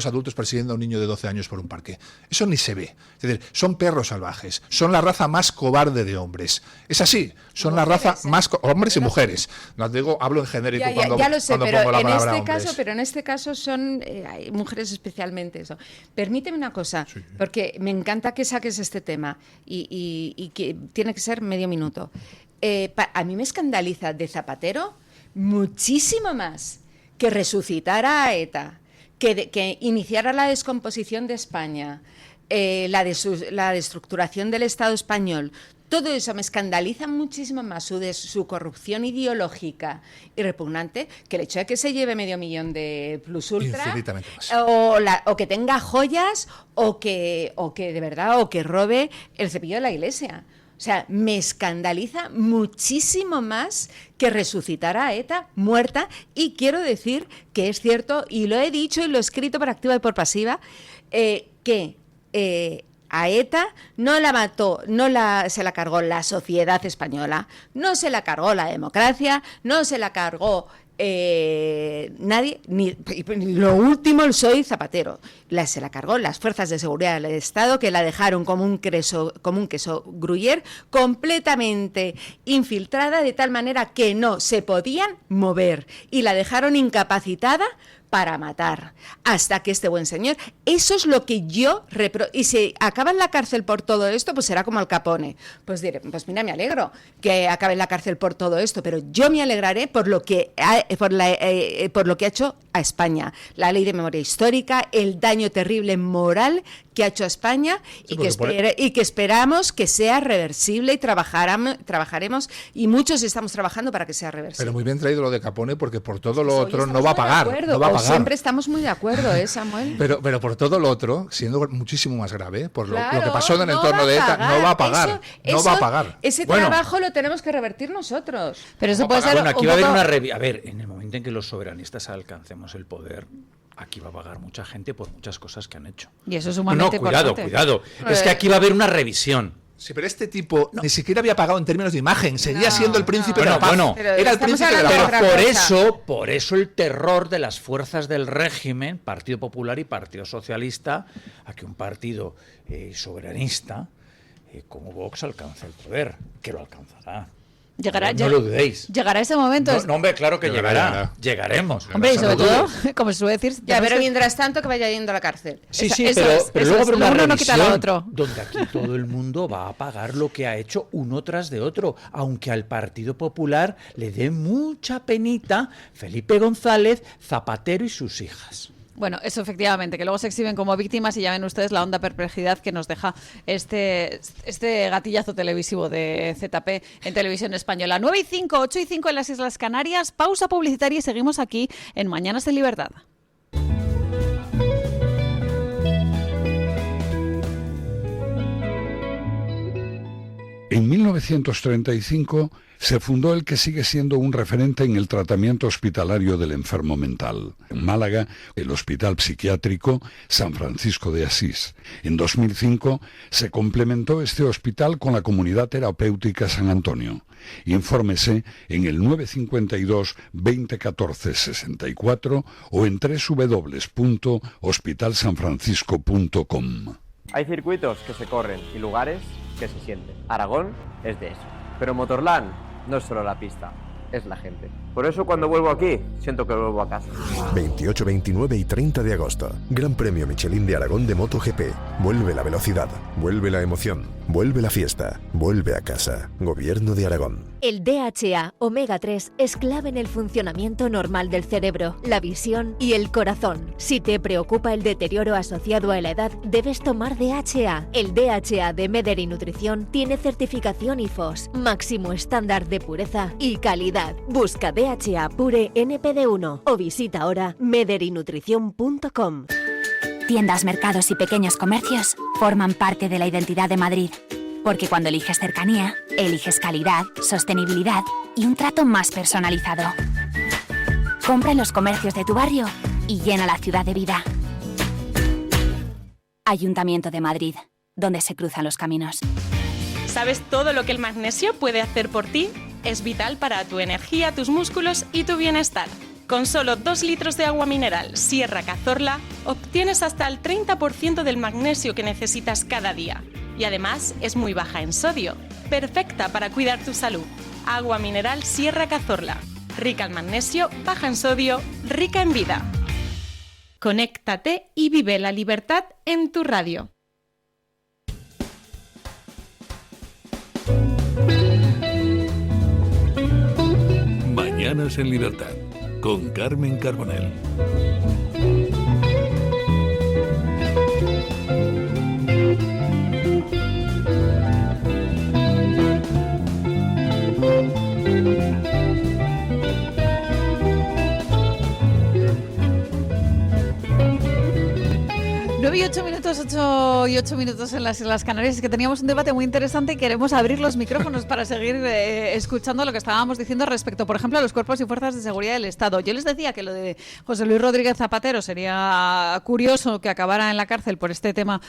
adultos persiguiendo a un niño de 12 años por un parque. Eso ni se ve. Es decir, son perros salvajes, son la raza más cobarde de hombres. Es así, son la raza más hombres y mujeres. No digo, hablo en genérico ya lo sé, pero pongo la palabra hombres. En este caso son hay mujeres especialmente eso. Permíteme una cosa, sí, porque me encanta que saques este tema y que tiene que ser medio minuto. A mí me escandaliza de Zapatero muchísimo más que resucitara a ETA, que iniciara la descomposición de España, la destructuración del Estado español. Todo eso me escandaliza muchísimo más, su corrupción ideológica y repugnante, que el hecho de que se lleve 500.000 de plus ultra, infinitamente más, o que tenga joyas, o que de verdad, o que robe el cepillo de la iglesia. O sea, me escandaliza muchísimo más que resucitar a ETA muerta, y quiero decir que es cierto, y lo he dicho y lo he escrito por activa y por pasiva, que a ETA no la mató, se la cargó la sociedad española, no se la cargó la democracia, no se la cargó nadie, ni lo último el soy Zapatero. Se la cargó las fuerzas de seguridad del Estado, que la dejaron como un queso gruyère, completamente infiltrada, de tal manera que no se podían mover, y la dejaron incapacitada para matar, hasta que este buen señor, eso es lo que yo y si acaba en la cárcel por todo esto, pues será como Al Capone. Pues diré, pues mira, me alegro que acabe en la cárcel por todo esto, pero yo me alegraré por lo que ha hecho a España, la ley de memoria histórica, el daño terrible moral que ha hecho a España, sí, y que esperamos que sea reversible, y trabajaremos, y muchos estamos trabajando para que sea reversible. Pero muy bien traído lo de Capone, porque por todo lo otro no va a pagar. Siempre estamos muy de acuerdo, Samuel. Pero por todo lo otro, siendo muchísimo más grave, por lo que pasó en el entorno de ETA, no va a pagar. No va a pagar. Ese trabajo lo tenemos que revertir nosotros. Pero eso puede ser. Bueno, aquí va a haber una a ver, en el momento en que los soberanistas alcancemos el poder, aquí va a pagar mucha gente por muchas cosas que han hecho. Y eso es sumamente importante. Cuidado. Es que aquí va a haber una revisión. Sí, pero este tipo ni siquiera había pagado en términos de imagen, seguía siendo el príncipe de la paz. Era el príncipe de la paz. Por eso el terror de las fuerzas del régimen, Partido Popular y Partido Socialista, a que un partido soberanista como Vox alcance el poder, que lo alcanzará. No lo dudéis. Llegará ese momento. No, hombre, claro que llegará. Llegaremos. Hombre, y sobre todo, como se suele decir... pero mientras tanto que vaya yendo a la cárcel. Sí, pero luego habrá una revisión donde aquí todo el mundo va a pagar lo que ha hecho uno tras de otro, aunque al Partido Popular le dé mucha penita Felipe González, Zapatero y sus hijas. Bueno, eso efectivamente, que luego se exhiben como víctimas y ya ven ustedes la honda perplejidad que nos deja este gatillazo televisivo de ZP en Televisión Española. 9:05, 8:05 en las Islas Canarias, pausa publicitaria y seguimos aquí en Mañanas de Libertad. En 1935 se fundó el que sigue siendo un referente en el tratamiento hospitalario del enfermo mental. En Málaga, el Hospital Psiquiátrico San Francisco de Asís. En 2005 se complementó este hospital con la Comunidad Terapéutica San Antonio. Infórmese en el 952 2014 64 o en www.hospitalsanfrancisco.com. Hay circuitos que se corren y lugares que se sienten. Aragón es de eso. Pero Motorland no es solo la pista, es la gente. Por eso cuando vuelvo aquí, siento que vuelvo a casa. 28, 29 y 30 de agosto. Gran Premio Michelin de Aragón de MotoGP. Vuelve la velocidad, vuelve la emoción, vuelve la fiesta, vuelve a casa. Gobierno de Aragón. El DHA Omega 3 es clave en el funcionamiento normal del cerebro, la visión y el corazón. Si te preocupa el deterioro asociado a la edad, debes tomar DHA. El DHA de Mederi Nutrición tiene certificación IFOS, máximo estándar de pureza y calidad. Busca DHA Pure NPD1 o visita ahora mederinutrición.com. Tiendas, mercados y pequeños comercios forman parte de la identidad de Madrid. Porque cuando eliges cercanía, eliges calidad, sostenibilidad y un trato más personalizado. Compra en los comercios de tu barrio y llena la ciudad de vida. Ayuntamiento de Madrid, donde se cruzan los caminos. ¿Sabes todo lo que el magnesio puede hacer por ti? Es vital para tu energía, tus músculos y tu bienestar. Con solo 2 litros de agua mineral Sierra Cazorla, obtienes hasta el 30% del magnesio que necesitas cada día. Y además es muy baja en sodio, perfecta para cuidar tu salud. Agua mineral Sierra Cazorla, rica en magnesio, baja en sodio, rica en vida. Conéctate y vive la libertad en tu radio. Mañanas en Libertad, con Carmen Carbonell. Y 8 minutos en las Islas Canarias. Es que teníamos un debate muy interesante y queremos abrir los micrófonos para seguir escuchando lo que estábamos diciendo respecto, por ejemplo, a los cuerpos y fuerzas de seguridad del Estado. Yo les decía que lo de José Luis Rodríguez Zapatero sería curioso que acabara en la cárcel por este tema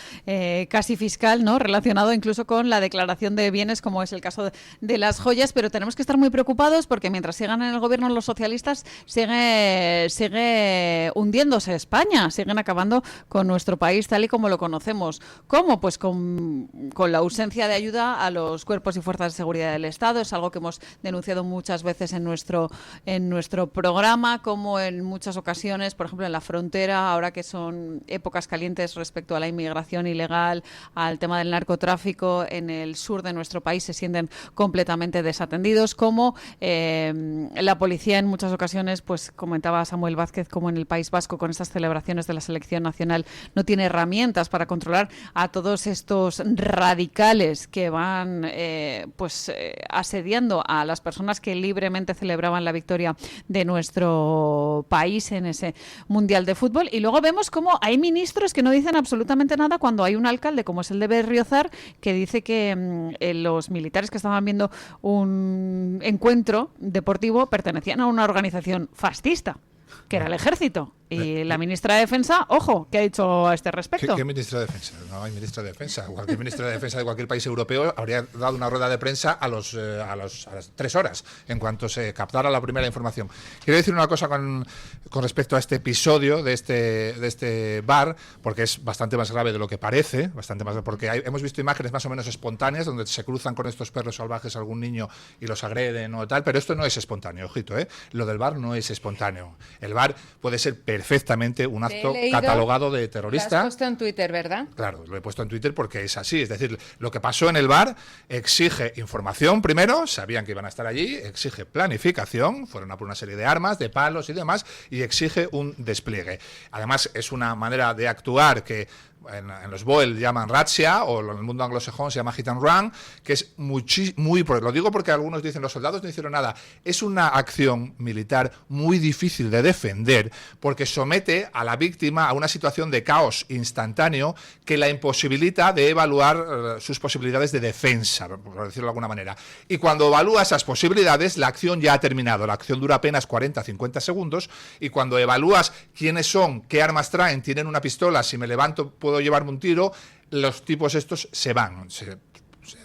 casi fiscal, ¿no? Relacionado incluso con la declaración de bienes, como es el caso de las joyas, pero tenemos que estar muy preocupados porque mientras sigan en el gobierno los socialistas sigue hundiéndose España, siguen acabando con nuestro país país tal y como lo conocemos. ¿Cómo? Pues con la ausencia de ayuda a los cuerpos y fuerzas de seguridad del Estado. Es algo que hemos denunciado muchas veces en nuestro programa, como en muchas ocasiones, por ejemplo, en la frontera, ahora que son épocas calientes respecto a la inmigración ilegal, al tema del narcotráfico, en el sur de nuestro país se sienten completamente desatendidos, como la policía en muchas ocasiones, pues comentaba Samuel Vázquez, como en el País Vasco con estas celebraciones de la selección nacional no tiene herramientas para controlar a todos estos radicales que van asediando a las personas que libremente celebraban la victoria de nuestro país en ese Mundial de Fútbol. Y luego vemos cómo hay ministros que no dicen absolutamente nada cuando hay un alcalde como es el de Berriozar que dice que los militares que estaban viendo un encuentro deportivo pertenecían a una organización fascista, que era el Ejército. Y la ministra de Defensa, ojo, ¿qué ha dicho a este respecto? ¿Qué ministra de Defensa? No hay ministra de Defensa. Cualquier ministra de Defensa de cualquier país europeo habría dado una rueda de prensa a las 3 horas, en cuanto se captara la primera información. Quiero decir una cosa con respecto a este episodio de este bar, porque es bastante más grave de lo que parece, porque hemos visto imágenes más o menos espontáneas, donde se cruzan con estos perros salvajes algún niño y los agreden o tal, pero esto no es espontáneo, ojito, lo del bar no es espontáneo. El bar puede ser perfectamente un acto catalogado de terrorista. Lo has puesto en Twitter, ¿verdad? Claro, lo he puesto en Twitter porque es así. Es decir, lo que pasó en el bar exige información primero, sabían que iban a estar allí, exige planificación, fueron a por una serie de armas, de palos y demás, y exige un despliegue. Además, es una manera de actuar que en los BOEL llaman razzia, o en el mundo anglosajón se llama hit and run, que es lo digo porque algunos dicen los soldados no hicieron nada. Es una acción militar muy difícil de defender porque somete a la víctima a una situación de caos instantáneo que la imposibilita de evaluar sus posibilidades de defensa, por decirlo de alguna manera. Y cuando evalúa esas posibilidades, la acción ya ha terminado. La acción dura apenas 40-50 segundos, y cuando evalúas quiénes son, qué armas traen, tienen una pistola, si me levanto puedo llevarme un tiro, los tipos estos se van. Se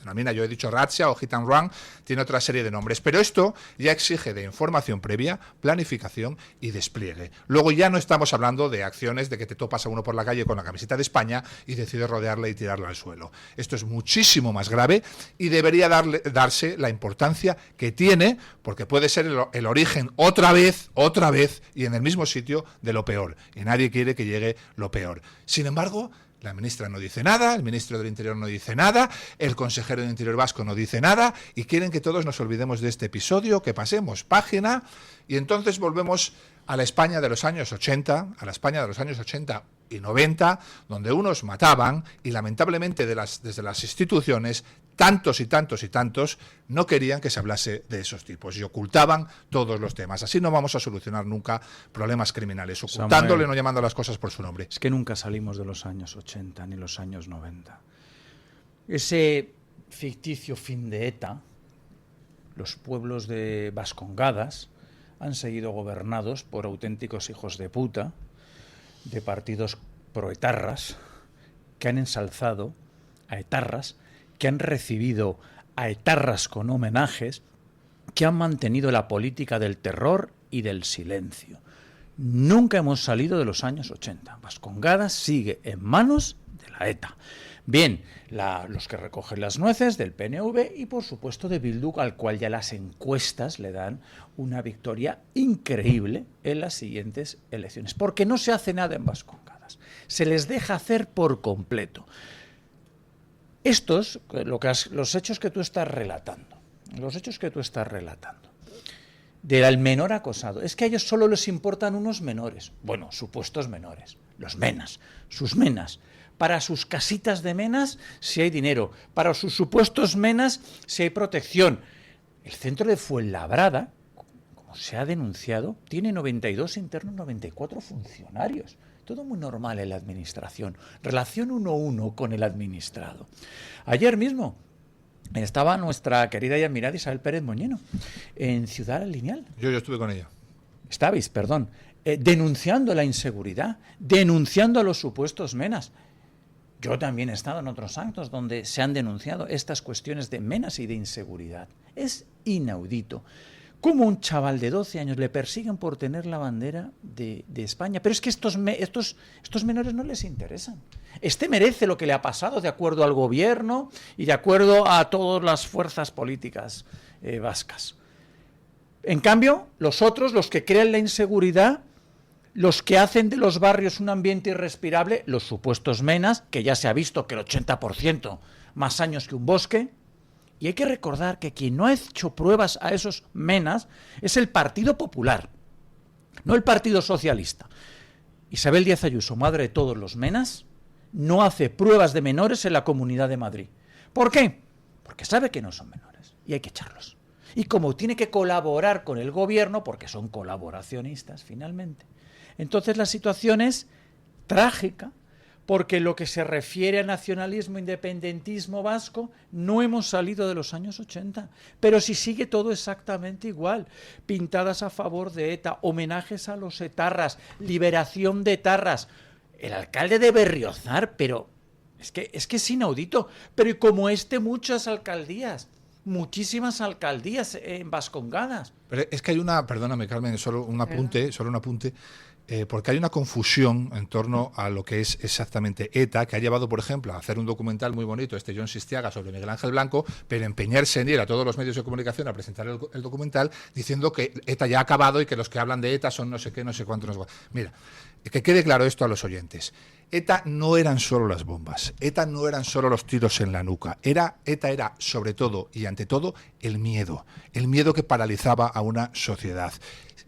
denomina, yo he dicho razzia o hit and run, tiene otra serie de nombres, pero esto ya exige de información previa, planificación y despliegue. Luego ya no estamos hablando de acciones de que te topas a uno por la calle con la camiseta de España y decides rodearle y tirarlo al suelo. Esto es muchísimo más grave y debería darse la importancia que tiene, porque puede ser el origen otra vez y en el mismo sitio de lo peor, y nadie quiere que llegue lo peor. Sin embargo, la ministra no dice nada, el ministro del Interior no dice nada, el consejero del Interior vasco no dice nada, y quieren que todos nos olvidemos de este episodio, que pasemos página, y entonces volvemos a la España de los años 80, a la España de los años 80 y 90, donde unos mataban, y lamentablemente desde las instituciones, tantos y tantos y tantos no querían que se hablase de esos tipos y ocultaban todos los temas. Así no vamos a solucionar nunca problemas criminales, ocultándole, Samuel, no llamando a las cosas por su nombre. Es que nunca salimos de los años 80 ni los años 90. Ese ficticio fin de ETA, los pueblos de Vascongadas han seguido gobernados por auténticos hijos de puta, de partidos proetarras, que han ensalzado a etarras, que han recibido a etarras con homenajes, que han mantenido la política del terror y del silencio. Nunca hemos salido de los años 80. Vascongadas sigue en manos de la ETA. Bien, los que recogen las nueces del PNV y, por supuesto, de Bildu, al cual ya las encuestas le dan una victoria increíble en las siguientes elecciones. Porque no se hace nada en Vascongadas. Se les deja hacer por completo. Estos, los hechos que tú estás relatando, del menor acosado, es que a ellos solo les importan unos menores, bueno, supuestos menores, los menas, sus menas. Para sus casitas de menas, si hay dinero. Para sus supuestos menas, si hay protección. El centro de Fuenlabrada, como se ha denunciado, tiene 92 internos, 94 funcionarios. Todo muy normal en la administración. Relación 1-1 con el administrado. Ayer mismo estaba nuestra querida y admirada Isabel Pérez Moñino en Ciudad Lineal. Yo estuve con ella. Estabais, perdón. Denunciando la inseguridad, denunciando a los supuestos menas. Yo también he estado en otros actos donde se han denunciado estas cuestiones de menas y de inseguridad. Es inaudito. ¿Cómo un chaval de 12 años le persiguen por tener la bandera de España? Pero es que estos menores no les interesan. Este merece lo que le ha pasado de acuerdo al gobierno y de acuerdo a todas las fuerzas políticas vascas. En cambio, los otros, los que crean la inseguridad, los que hacen de los barrios un ambiente irrespirable, los supuestos menas, que ya se ha visto que el 80% más años que un bosque. Y hay que recordar que quien no ha hecho pruebas a esos menas es el Partido Popular, no el Partido Socialista. Isabel Díaz Ayuso, madre de todos los menas, no hace pruebas de menores en la Comunidad de Madrid. ¿Por qué? Porque sabe que no son menores y hay que echarlos. Y como tiene que colaborar con el gobierno, porque son colaboracionistas finalmente, entonces la situación es trágica, porque lo que se refiere a nacionalismo, independentismo vasco, no hemos salido de los años 80, pero si sigue todo exactamente igual, pintadas a favor de ETA, homenajes a los etarras, liberación de etarras, el alcalde de Berriozar, pero es que es inaudito, pero y como muchas alcaldías, muchísimas alcaldías en Vascongadas. Pero es que hay perdóname Carmen, solo un apunte, porque hay una confusión en torno a lo que es exactamente ETA, que ha llevado, por ejemplo, a hacer un documental muy bonito, John Sistiaga, sobre Miguel Ángel Blanco, pero empeñarse en ir a todos los medios de comunicación a presentar el documental diciendo que ETA ya ha acabado y que los que hablan de ETA son no sé qué, no sé cuánto. Mira, que quede claro esto a los oyentes. ETA no eran solo las bombas, ETA no eran solo los tiros en la nuca, ETA era sobre todo y ante todo el miedo que paralizaba a una sociedad.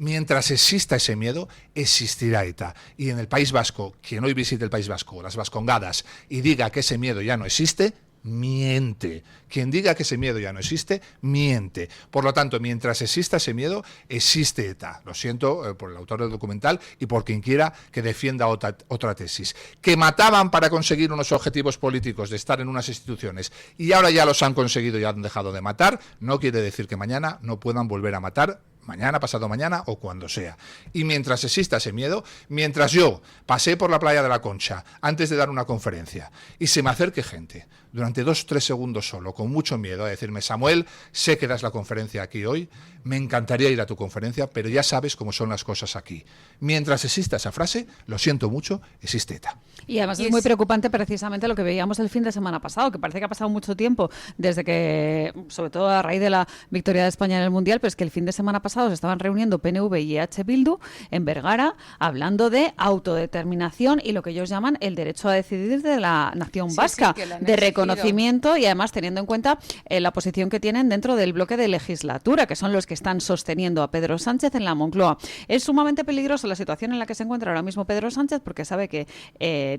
Mientras exista ese miedo, existirá ETA. Y en el País Vasco, quien hoy visite el País Vasco, las Vascongadas, y diga que ese miedo ya no existe, miente. Quien diga que ese miedo ya no existe, miente. Por lo tanto, mientras exista ese miedo, existe ETA. Lo siento por el autor del documental y por quien quiera que defienda otra tesis. Que mataban para conseguir unos objetivos políticos de estar en unas instituciones y ahora ya los han conseguido y han dejado de matar, no quiere decir que mañana no puedan volver a matar, mañana, pasado mañana o cuando sea. Y mientras exista ese miedo, mientras yo pasé por la playa de la Concha antes de dar una conferencia y se me acerque gente durante 2-3 segundos solo, con mucho miedo, a decirme: Samuel, sé que das la conferencia aquí hoy, me encantaría ir a tu conferencia, pero ya sabes cómo son las cosas aquí. Mientras exista esa frase, lo siento mucho, existe ETA. Y además es muy preocupante precisamente lo que veíamos el fin de semana pasado, que parece que ha pasado mucho tiempo desde que, sobre todo a raíz de la victoria de España en el Mundial, pero es que el fin de semana pasado se estaban reuniendo PNV y EH Bildu en Vergara hablando de autodeterminación y lo que ellos llaman el derecho a decidir de la nación vasca, de reconocimiento y además teniendo en cuenta la posición que tienen dentro del bloque de legislatura, que son los que están sosteniendo a Pedro Sánchez en la Moncloa. Es sumamente peligrosa la situación en la que se encuentra ahora mismo Pedro Sánchez porque sabe que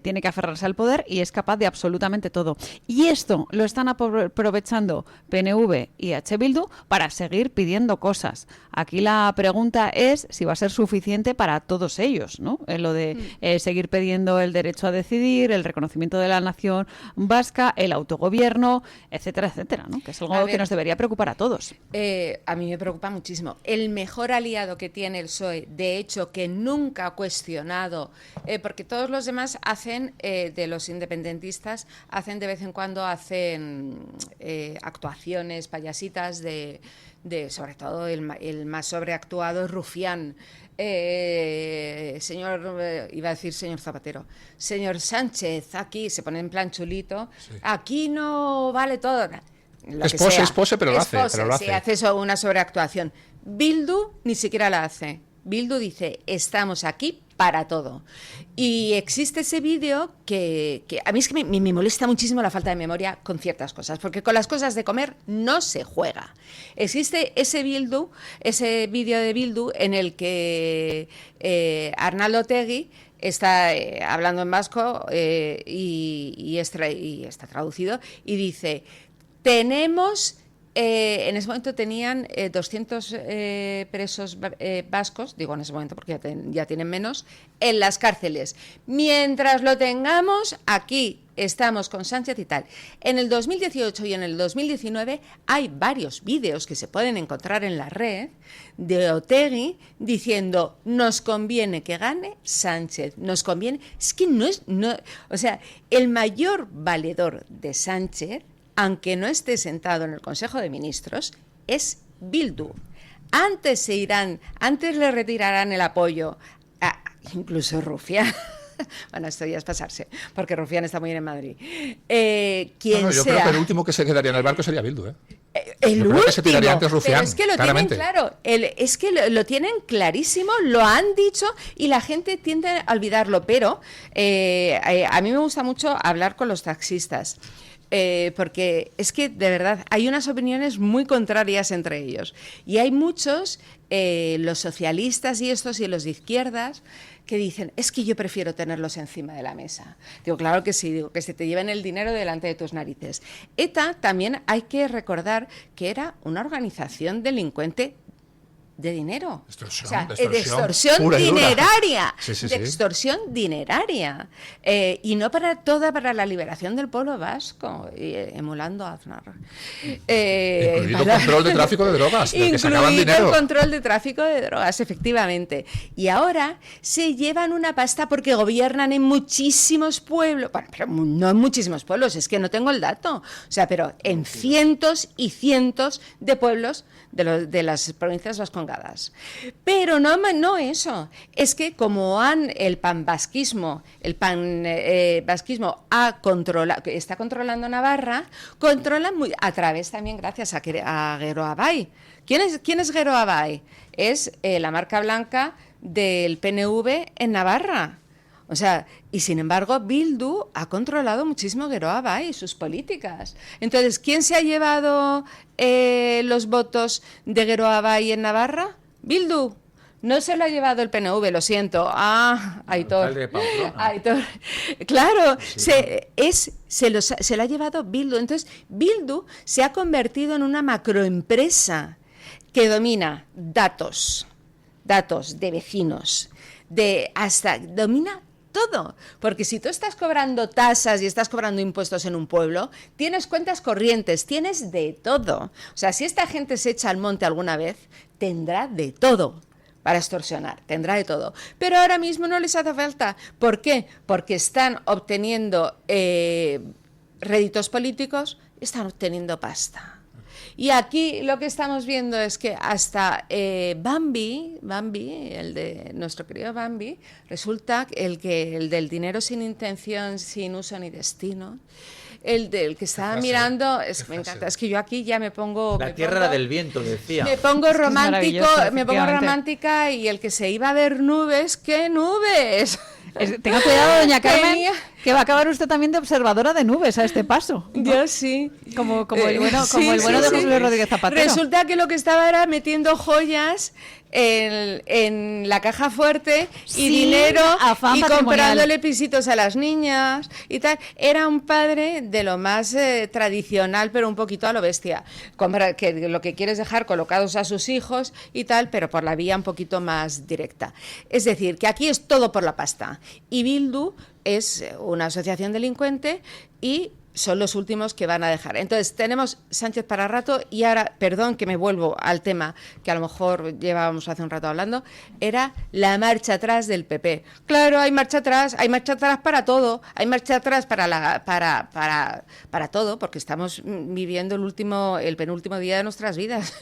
tiene que aferrarse al poder y es capaz de absolutamente todo. Y esto lo están aprovechando PNV y EH Bildu para seguir pidiendo cosas. Aquí la pregunta es si va a ser suficiente para todos ellos, ¿no? Lo de seguir pidiendo el derecho a decidir, el reconocimiento de la nación vasca, el autogobierno, etcétera, etcétera, ¿no? Que es algo que nos debería preocupar a todos. A mí me preocupa muchísimo. El mejor aliado que tiene el PSOE, de hecho, que nunca ha cuestionado, porque todos los demás hacen, de los independentistas, hacen de vez en cuando actuaciones, payasitas de sobre todo el más sobreactuado es Rufián. Iba a decir señor Zapatero, señor Sánchez, aquí se pone en plan chulito, sí. Aquí no vale todo. Es pose, pero lo hace. Sí, hace eso, una sobreactuación. Bildu ni siquiera la hace. Bildu dice, estamos aquí para todo. Y existe ese vídeo que a mí es que me molesta muchísimo la falta de memoria con ciertas cosas, porque con las cosas de comer no se juega. Existe ese vídeo de Bildu en el que Arnaldo Otegi está hablando en vasco y está traducido y dice, tenemos... en ese momento tenían 200 presos vascos, digo en ese momento porque ya tienen menos, en las cárceles. Mientras lo tengamos, aquí estamos con Sánchez y tal. En el 2018 y en el 2019 hay varios vídeos que se pueden encontrar en la red de Otegi diciendo, nos conviene que gane Sánchez, nos conviene... Es que o sea, el mayor valedor de Sánchez, aunque no esté sentado en el Consejo de Ministros, es Bildu. antes le retirarán el apoyo, incluso Rufián. Bueno, esto ya es pasarse, porque Rufián está muy bien en Madrid. Yo creo que el último que se quedaría en el barco sería Bildu, ¿eh? El último, que se tiraría antes Rufián, pero es que lo claramente. tienen claro, es que lo tienen clarísimo, lo han dicho y la gente tiende a olvidarlo, pero a mí me gusta mucho hablar con los taxistas. Porque es que de verdad hay unas opiniones muy contrarias entre ellos y hay muchos, los socialistas y los de izquierdas, que dicen, es que yo prefiero tenerlos encima de la mesa. Digo, claro que sí, digo, que se te lleven el dinero delante de tus narices. ETA también hay que recordar que era una organización delincuente de dinero. De extorsión dineraria. De extorsión dineraria. Y no para la liberación del pueblo vasco, emulando a Aznar. Incluido control de tráfico de drogas, del que sacaban dinero. Incluido el control de tráfico de drogas, efectivamente. Y ahora se llevan una pasta porque gobiernan en muchísimos pueblos. Bueno, pero no en muchísimos pueblos, es que no tengo el dato. O sea, pero en cientos y cientos de pueblos de las provincias vascongadas. Pero no eso, es que como el panvasquismo está controlando Navarra, controlan a través también gracias a Geroa-Bai. ¿Quién es Geroa-Bai? Es la marca blanca del PNV en Navarra. O sea, y sin embargo, Bildu ha controlado muchísimo Geroa-Bai y sus políticas. Entonces, ¿quién se ha llevado los votos de Geroa-Bai en Navarra? Bildu. No se lo ha llevado el PNV, lo siento. Aitor. Aitor. Claro, sí. Se lo ha llevado Bildu. Entonces, Bildu se ha convertido en una macroempresa que domina datos de vecinos, domina todo, porque si tú estás cobrando tasas y estás cobrando impuestos en un pueblo, tienes cuentas corrientes, tienes de todo. O sea, si esta gente se echa al monte alguna vez, tendrá de todo para extorsionar, tendrá de todo. Pero ahora mismo no les hace falta. ¿Por qué? Porque están obteniendo réditos políticos, están obteniendo pasta. Y aquí lo que estamos viendo es que hasta Bambi, el de nuestro querido Bambi, resulta el del dinero sin intención, sin uso ni destino, el del que estaba mirando, me encanta, es que yo aquí ya me pongo... La tierra del viento, decía. Me pongo romántica y el que se iba a ver nubes, ¿qué nubes? Tenga cuidado, doña Carmen, que va a acabar usted también de observadora de nubes a este paso, ¿no? Yo sí. Como el bueno de José Luis Rodríguez Zapatero. Resulta que lo que estaba era metiendo joyas en la caja fuerte y dinero y comprándole pisitos a las niñas y tal. Era un padre de lo más tradicional, pero un poquito a lo bestia. Que lo que quiere es dejar colocados a sus hijos y tal, pero por la vía un poquito más directa. Es decir, que aquí es todo por la pasta. Y Bildu es una asociación delincuente y son los últimos que van a dejar. Entonces, tenemos Sánchez para rato y ahora, perdón que me vuelvo al tema que a lo mejor llevábamos hace un rato hablando, era la marcha atrás del PP. Claro, hay marcha atrás para todo, hay marcha atrás para todo, porque estamos viviendo el penúltimo día de nuestras vidas.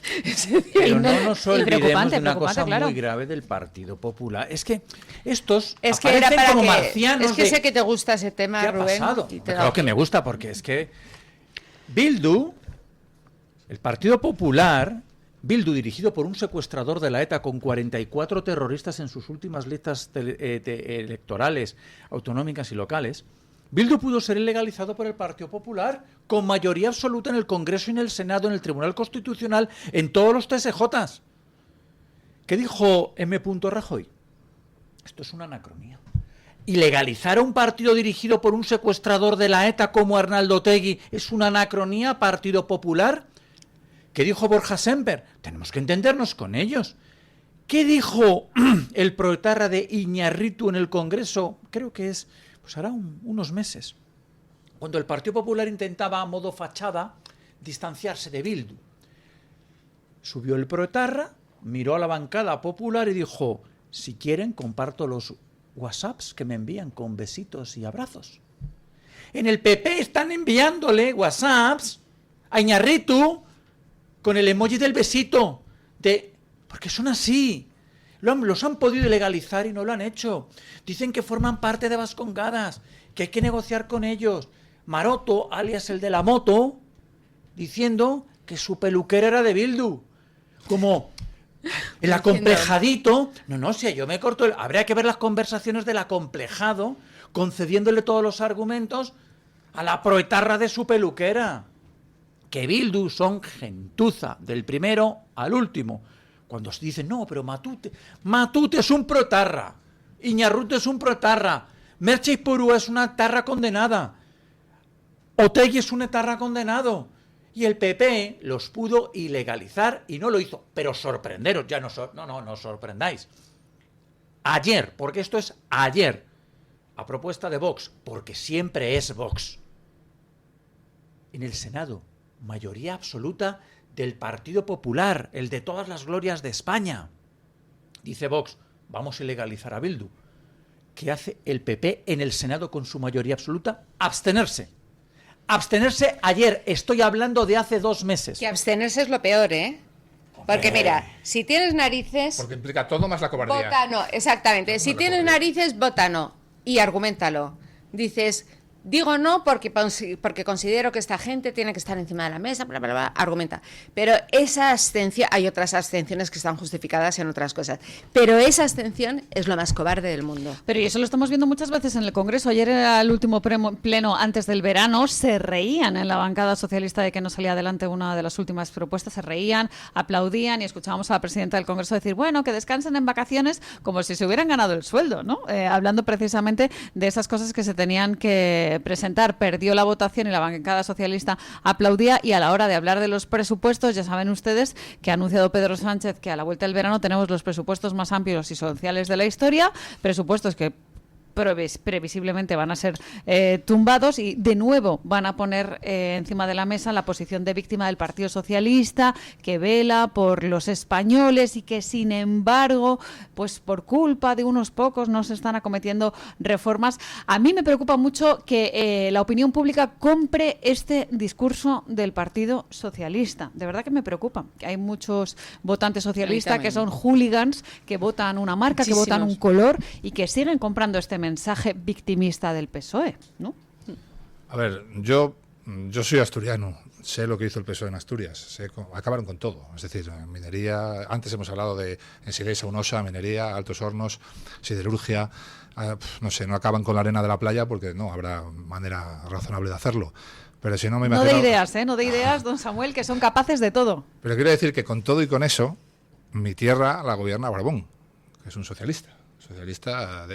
Pero no nos olvidemos de una cosa muy grave del Partido Popular. Es que estos aparecen como marcianos. Es que sé que te gusta ese tema, ¿qué ha Rubén. pasado? Claro que me gusta, porque es que Bildu, el Partido Popular, Bildu dirigido por un secuestrador de la ETA con 44 terroristas en sus últimas listas electorales, autonómicas y locales, Bildu pudo ser ilegalizado por el Partido Popular con mayoría absoluta en el Congreso y en el Senado, en el Tribunal Constitucional, en todos los TSJs. ¿Qué dijo M. Rajoy? Esto es una anacronía. Ilegalizar a un partido dirigido por un secuestrador de la ETA como Arnaldo Otegi es una anacronía, Partido Popular. ¿Qué dijo Borja Semper? Tenemos que entendernos con ellos. ¿Qué dijo el proetarra de Iñarritu en el Congreso? Creo que es, hará unos meses, cuando el Partido Popular intentaba a modo fachada distanciarse de Bildu. Subió el proetarra, miró a la bancada popular y dijo: si quieren, comparto los WhatsApps que me envían con besitos y abrazos. En el PP están enviándole WhatsApps a Iñarritu con el emoji del besito, de Porque son así. Los han podido legalizar y no lo han hecho. Dicen que forman parte de Vascongadas, que hay que negociar con ellos. Maroto, alias el de la moto, diciendo que su peluquera era de Bildu. Como el acomplejadito. No, si yo me corto. Habría que ver las conversaciones del acomplejado, concediéndole todos los argumentos a la proetarra de su peluquera. Que Bildu son gentuza, del primero al último. Cuando se dicen, no, pero Matute es un proetarra, Iñarrute es un proetarra, Merche Ipurú es una tarra condenada, Otegi es un etarra condenado, y el PP los pudo ilegalizar y no lo hizo. Pero sorprenderos, ya no os sorprendáis. Ayer, porque esto es ayer, a propuesta de Vox, porque siempre es Vox, en el Senado, mayoría absoluta del Partido Popular, el de todas las glorias de España. Dice Vox, vamos a ilegalizar a Bildu. ¿Qué hace el PP en el Senado con su mayoría absoluta? Abstenerse. Abstenerse ayer, estoy hablando de hace 2 meses. Que abstenerse es lo peor, ¿eh? Porque mira, si tienes narices... Porque implica todo más la cobardía. Vota no, exactamente. Si tienes narices, vota no. Y argumentalo. Dices... Digo no porque considero que esta gente tiene que estar encima de la mesa, bla, bla, bla, argumenta. Pero esa abstención, hay otras abstenciones que están justificadas en otras cosas, pero esa abstención es lo más cobarde del mundo. Pero y eso lo estamos viendo muchas veces en el Congreso. Ayer era el último pleno antes del verano, se reían en la bancada socialista de que no salía adelante una de las últimas propuestas, se reían, aplaudían y escuchábamos a la presidenta del Congreso decir, bueno, que descansen en vacaciones como si se hubieran ganado el sueldo, ¿no? Hablando precisamente de esas cosas que se tenían que presentar. Perdió la votación y la bancada socialista aplaudía, y a la hora de hablar de los presupuestos, ya saben ustedes que ha anunciado Pedro Sánchez que a la vuelta del verano tenemos los presupuestos más amplios y sociales de la historia, presupuestos que previsiblemente van a ser tumbados, y de nuevo van a poner encima de la mesa la posición de víctima del Partido Socialista, que vela por los españoles y que sin embargo, pues por culpa de unos pocos no se están acometiendo reformas. A mí me preocupa mucho que la opinión pública compre este discurso del Partido Socialista. De verdad que me preocupa. Hay muchos votantes socialistas que son hooligans, que votan una marca, que votan un color y que siguen comprando este mensaje victimista del PSOE, ¿no? A ver, yo soy asturiano, sé lo que hizo el PSOE en Asturias, acabaron con todo, es decir, minería, antes hemos hablado de Ensigesa, Unosa, minería, Altos Hornos, siderurgia, no sé, no acaban con la arena de la playa porque no habrá manera razonable de hacerlo. Pero si no me imagino... No de ideas, don Samuel, que son capaces de todo. Pero quiero decir que con todo y con eso, mi tierra la gobierna Barbón, que es un socialista,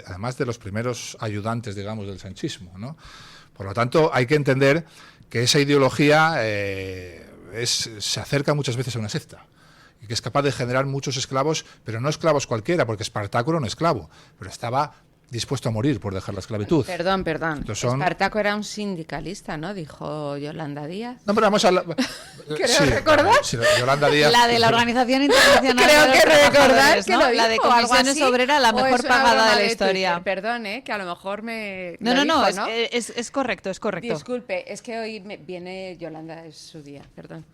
además de los primeros ayudantes, digamos, del sanchismo, ¿no? Por lo tanto, hay que entender que esa ideología se acerca muchas veces a una secta y que es capaz de generar muchos esclavos, pero no esclavos cualquiera, porque Espartaco era un esclavo, pero estaba dispuesto a morir por dejar la esclavitud. Perdón. Espartaco era un sindicalista, ¿no? Dijo Yolanda Díaz. No, pero vamos a... Creo recordar. Sí, Yolanda Díaz. La de la Organización Internacional Creo que recordar que ¿no? lo dijo, la de Comisiones Obreras, la mejor pagada de la historia. Perdón, que a lo mejor me... No, es correcto, es correcto. Disculpe, es que hoy viene Yolanda, es su día, perdón.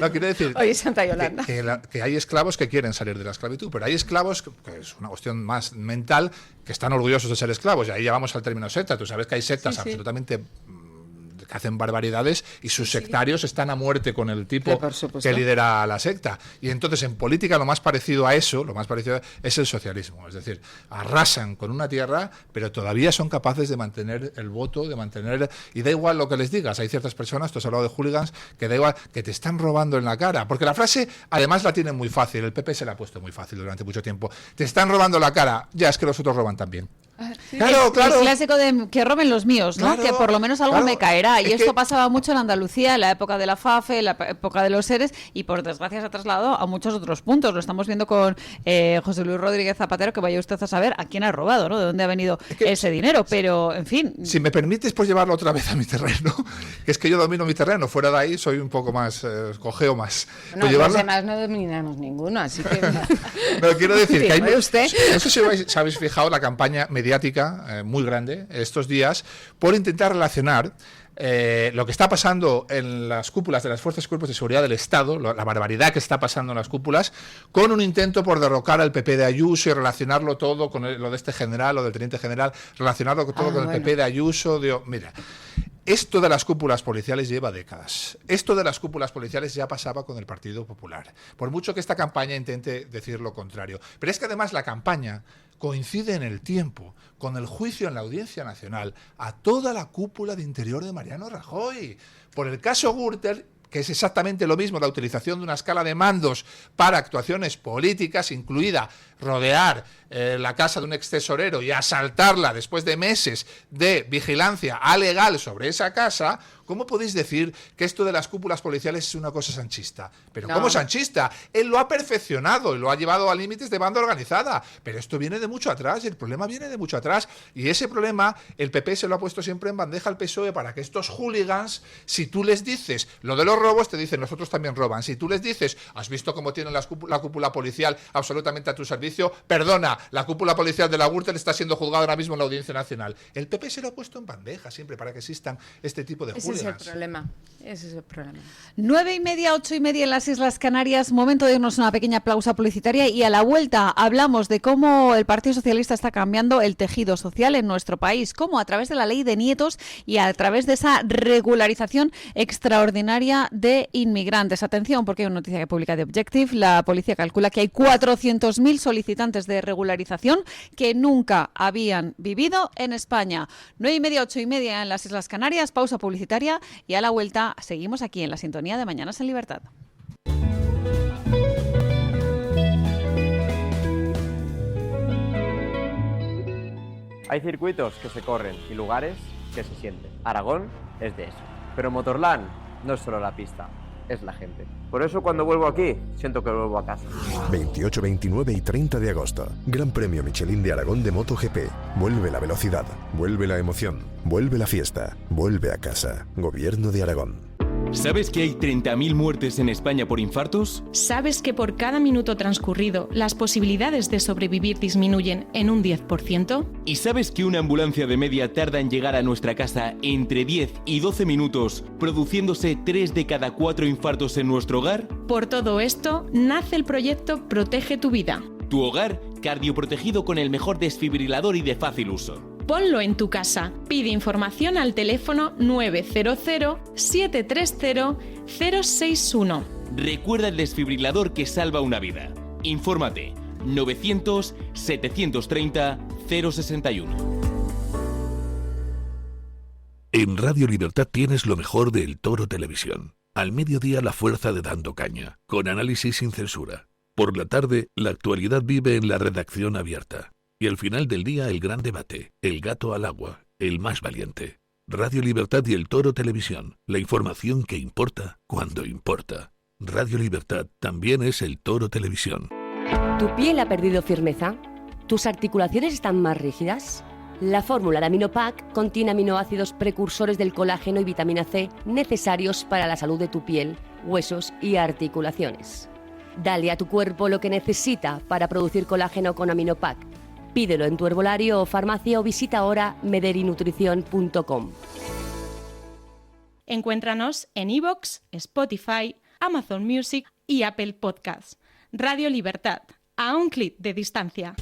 No, quiero decir... Hoy es Santa Yolanda. Que hay esclavos que quieren salir de la esclavitud, pero hay esclavos, que es una cuestión más mental, que están orgullosos de ser esclavos, y ahí ya vamos al término secta. Tú sabes que hay sectas absolutamente que hacen barbaridades y sus sectarios están a muerte con el tipo que lidera la secta. Y entonces en política lo más parecido a eso, es el socialismo. Es decir, arrasan con una tierra, pero todavía son capaces de mantener el voto, y da igual lo que les digas. Hay ciertas personas, tú has hablado de hooligans, que da igual, que te están robando en la cara. Porque la frase, además, la tienen muy fácil. El PP se la ha puesto muy fácil durante mucho tiempo. Te están robando la cara. Ya, es que los otros roban también. Claro. El clásico de que roben los míos, ¿no? Claro, que por lo menos algo me caerá. Y esto pasaba mucho en Andalucía, en la época de la FAFE, en la época de los seres, y por desgracia se ha trasladado a muchos otros puntos. Lo estamos viendo con José Luis Rodríguez Zapatero, que vaya usted a saber a quién ha robado, ¿no? De dónde ha venido ese dinero. Pero, en fin... Si me permites, pues llevarlo otra vez a mi terreno, que es que yo domino mi terreno. Fuera de ahí soy un poco más, cojeo más. No, pues los demás no dominamos ninguno, así que... No, quiero decir que hay... No sé si habéis fijado la campaña mediática muy grande estos días por intentar relacionar lo que está pasando en las cúpulas de las fuerzas y cuerpos de seguridad del Estado, la barbaridad que está pasando en las cúpulas, con un intento por derrocar al PP de Ayuso y relacionarlo todo con lo de este general o del teniente general, relacionarlo todo con el PP de Ayuso. Mira, esto de las cúpulas policiales lleva décadas. Esto de las cúpulas policiales ya pasaba con el Partido Popular, por mucho que esta campaña intente decir lo contrario. Pero es que además la campaña coincide en el tiempo con el juicio en la Audiencia Nacional a toda la cúpula de Interior de Mariano Rajoy por el caso Gürtel, que es exactamente lo mismo, la utilización de una escala de mandos para actuaciones políticas, incluida rodear la casa de un extesorero y asaltarla después de meses de vigilancia alegal sobre esa casa. ¿Cómo podéis decir que esto de las cúpulas policiales es una cosa sanchista? Pero no. ¿Cómo sanchista? Él lo ha perfeccionado y lo ha llevado a límites de banda organizada. Pero esto viene de mucho atrás, el problema viene de mucho atrás. Y ese problema el PP se lo ha puesto siempre en bandeja al PSOE para que estos hooligans, si tú les dices lo de los robos, te dicen nosotros también roban. Si tú les dices, has visto cómo tienen la cúpula policial absolutamente a tu servicio, perdona, la cúpula policial de la Gürtel está siendo juzgada ahora mismo en la Audiencia Nacional. El PP se lo ha puesto en bandeja siempre para que existan este tipo de hooligans. Ese es el problema. 9:30, 8:30 en las Islas Canarias. Momento de irnos a una pequeña pausa publicitaria y a la vuelta hablamos de cómo el Partido Socialista está cambiando el tejido social en nuestro país, cómo a través de la ley de nietos y a través de esa regularización extraordinaria de inmigrantes. Atención, porque hay una noticia que publica The Objective. La policía calcula que hay 400.000 solicitantes de regularización que nunca habían vivido en España. 9:30, 8:30 en las Islas Canarias. Pausa publicitaria. Y a la vuelta seguimos aquí en la sintonía de Mañanas en Libertad. Hay circuitos que se corren y lugares que se sienten. Aragón es de eso. Pero Motorland no es solo la pista, es la gente. Por eso cuando vuelvo aquí, siento que vuelvo a casa. 28, 29 y 30 de agosto. Gran Premio Michelin de Aragón de MotoGP. Vuelve la velocidad, vuelve la emoción, vuelve la fiesta, vuelve a casa. Gobierno de Aragón. ¿Sabes que hay 30.000 muertes en España por infartos? ¿Sabes que por cada minuto transcurrido las posibilidades de sobrevivir disminuyen en un 10%? ¿Y sabes que una ambulancia de media tarda en llegar a nuestra casa entre 10 y 12 minutos, produciéndose 3 de cada 4 infartos en nuestro hogar? Por todo esto, nace el proyecto Protege tu Vida. Tu hogar cardioprotegido con el mejor desfibrilador y de fácil uso. Ponlo en tu casa. Pide información al teléfono 900-730-061. Recuerda el desfibrilador que salva una vida. Infórmate 900-730-061. En Radio Libertad tienes lo mejor del Toro Televisión. Al mediodía la fuerza de Dando Caña, con análisis sin censura. Por la tarde, la actualidad vive en la redacción abierta. Y al final del día, el gran debate, el gato al agua, el más valiente. Radio Libertad y el Toro Televisión, la información que importa cuando importa. Radio Libertad también es el Toro Televisión. ¿Tu piel ha perdido firmeza? ¿Tus articulaciones están más rígidas? La fórmula de Aminopac contiene aminoácidos precursores del colágeno y vitamina C necesarios para la salud de tu piel, huesos y articulaciones. Dale a tu cuerpo lo que necesita para producir colágeno con Aminopac. Pídelo en tu herbolario o farmacia o visita ahora mederinutrición.com. Encuéntranos en iVoox, Spotify, Amazon Music y Apple Podcasts. Radio Libertad, a un clic de distancia.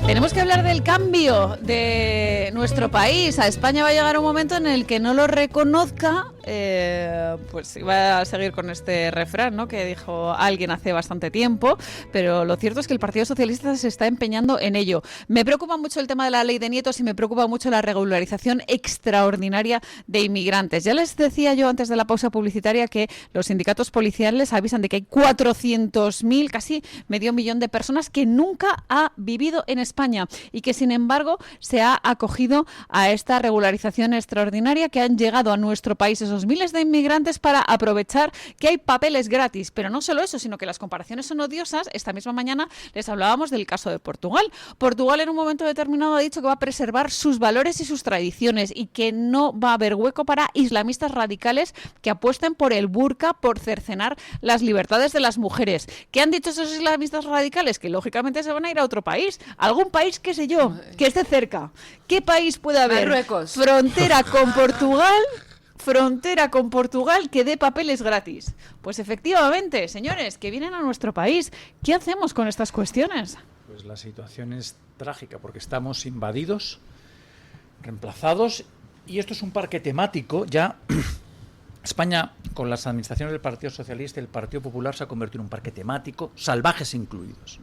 Tenemos que hablar del cambio de nuestro país. A España va a llegar un momento en el que no lo reconozca, pues iba a seguir con este refrán, ¿no?, que dijo alguien hace bastante tiempo, pero lo cierto es que el Partido Socialista se está empeñando en ello. Me preocupa mucho el tema de la ley de nietos y me preocupa mucho la regularización extraordinaria de inmigrantes. Ya les decía yo antes de la pausa publicitaria que los sindicatos policiales avisan de que hay 400.000, casi medio millón de personas que nunca ha vivido en España y que sin embargo se ha acogido a esta regularización extraordinaria, que han llegado a nuestro país esos esos miles de inmigrantes para aprovechar que hay papeles gratis. Pero no solo eso, sino que las comparaciones son odiosas. Esta misma mañana les hablábamos del caso de Portugal. Portugal en un momento determinado ha dicho que va a preservar sus valores y sus tradiciones y que no va a haber hueco para islamistas radicales que apuesten por el burka, por cercenar las libertades de las mujeres. ¿Qué han dicho esos islamistas radicales? Que lógicamente se van a ir a otro país. Algún país, qué sé yo, que esté cerca. ¿Qué país puede haber? Marruecos. Frontera con Portugal que dé papeles gratis. Pues efectivamente, señores, que vienen a nuestro país. ¿Qué hacemos con estas cuestiones? Pues la situación es trágica porque estamos invadidos, reemplazados, y esto es un parque temático. Ya España, con las administraciones del Partido Socialista y el Partido Popular, se ha convertido en un parque temático, salvajes incluidos.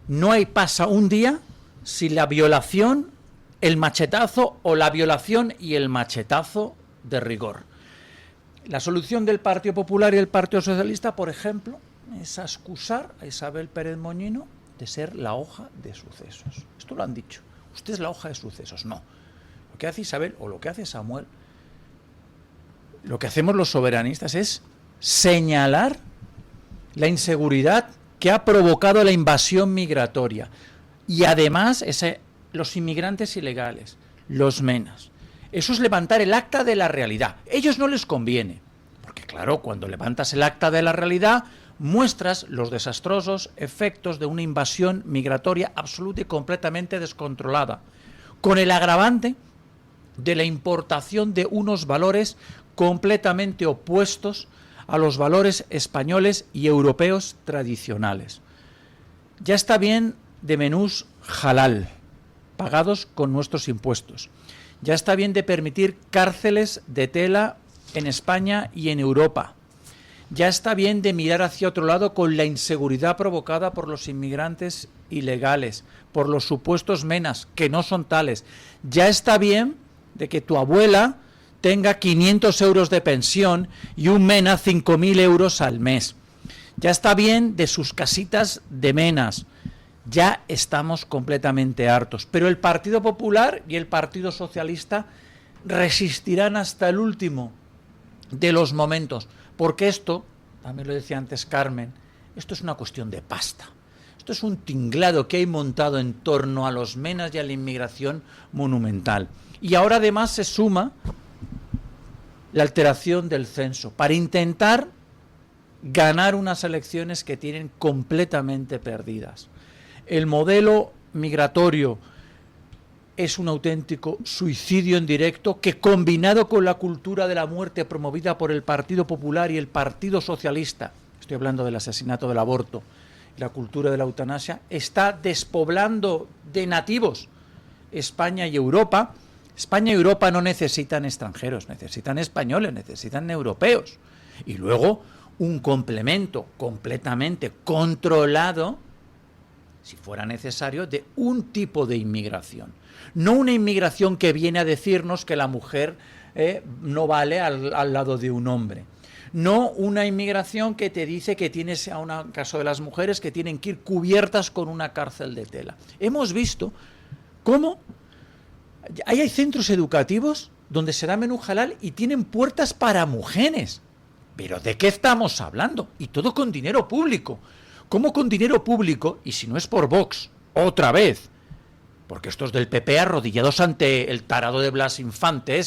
No pasa un día sin la violación, el machetazo o la violación y el machetazo de rigor. La solución del Partido Popular y el Partido Socialista, por ejemplo, es acusar a Isabel Pérez Moñino de ser la hoja de sucesos. Esto lo han dicho. Usted es la hoja de sucesos. No. Lo que hace Isabel o lo que hace Samuel, lo que hacemos los soberanistas es señalar la inseguridad que ha provocado la invasión migratoria. Y además los inmigrantes ilegales, los menas. Eso es levantar el acta de la realidad. A ellos no les conviene, porque claro, cuando levantas el acta de la realidad, muestras los desastrosos efectos de una invasión migratoria absoluta y completamente descontrolada, con el agravante de la importación de unos valores completamente opuestos a los valores españoles y europeos tradicionales. Ya está bien de menús halal, pagados con nuestros impuestos. Ya está bien de permitir cárceles de tela en España y en Europa. Ya está bien de mirar hacia otro lado con la inseguridad provocada por los inmigrantes ilegales, por los supuestos menas, que no son tales. Ya está bien de que tu abuela tenga 500 euros de pensión y un mena 5.000 euros al mes. Ya está bien de sus casitas de menas. Ya estamos completamente hartos. Pero el Partido Popular y el Partido Socialista resistirán hasta el último de los momentos. Porque esto, también lo decía antes Carmen, esto es una cuestión de pasta. Esto es un tinglado que hay montado en torno a los menas y a la inmigración monumental. Y ahora además se suma la alteración del censo para intentar ganar unas elecciones que tienen completamente perdidas. El modelo migratorio es un auténtico suicidio en directo que, combinado con la cultura de la muerte promovida por el Partido Popular y el Partido Socialista, estoy hablando del asesinato, del aborto, la cultura de la eutanasia, está despoblando de nativos España y Europa. España y Europa no necesitan extranjeros, necesitan españoles, necesitan europeos. Y luego un complemento completamente controlado, si fuera necesario, de un tipo de inmigración. No una inmigración que viene a decirnos que la mujer no vale al lado de un hombre. No una inmigración que te dice que tienes, a un caso de las mujeres, que tienen que ir cubiertas con una cárcel de tela. Hemos visto cómo hay centros educativos donde se da menú halal y tienen puertas para mujeres. ¿Pero de qué estamos hablando? Y todo con dinero público. ¿Cómo con dinero público? Y si no es por Vox, otra vez, porque estos del PP arrodillados ante el tarado de Blas Infante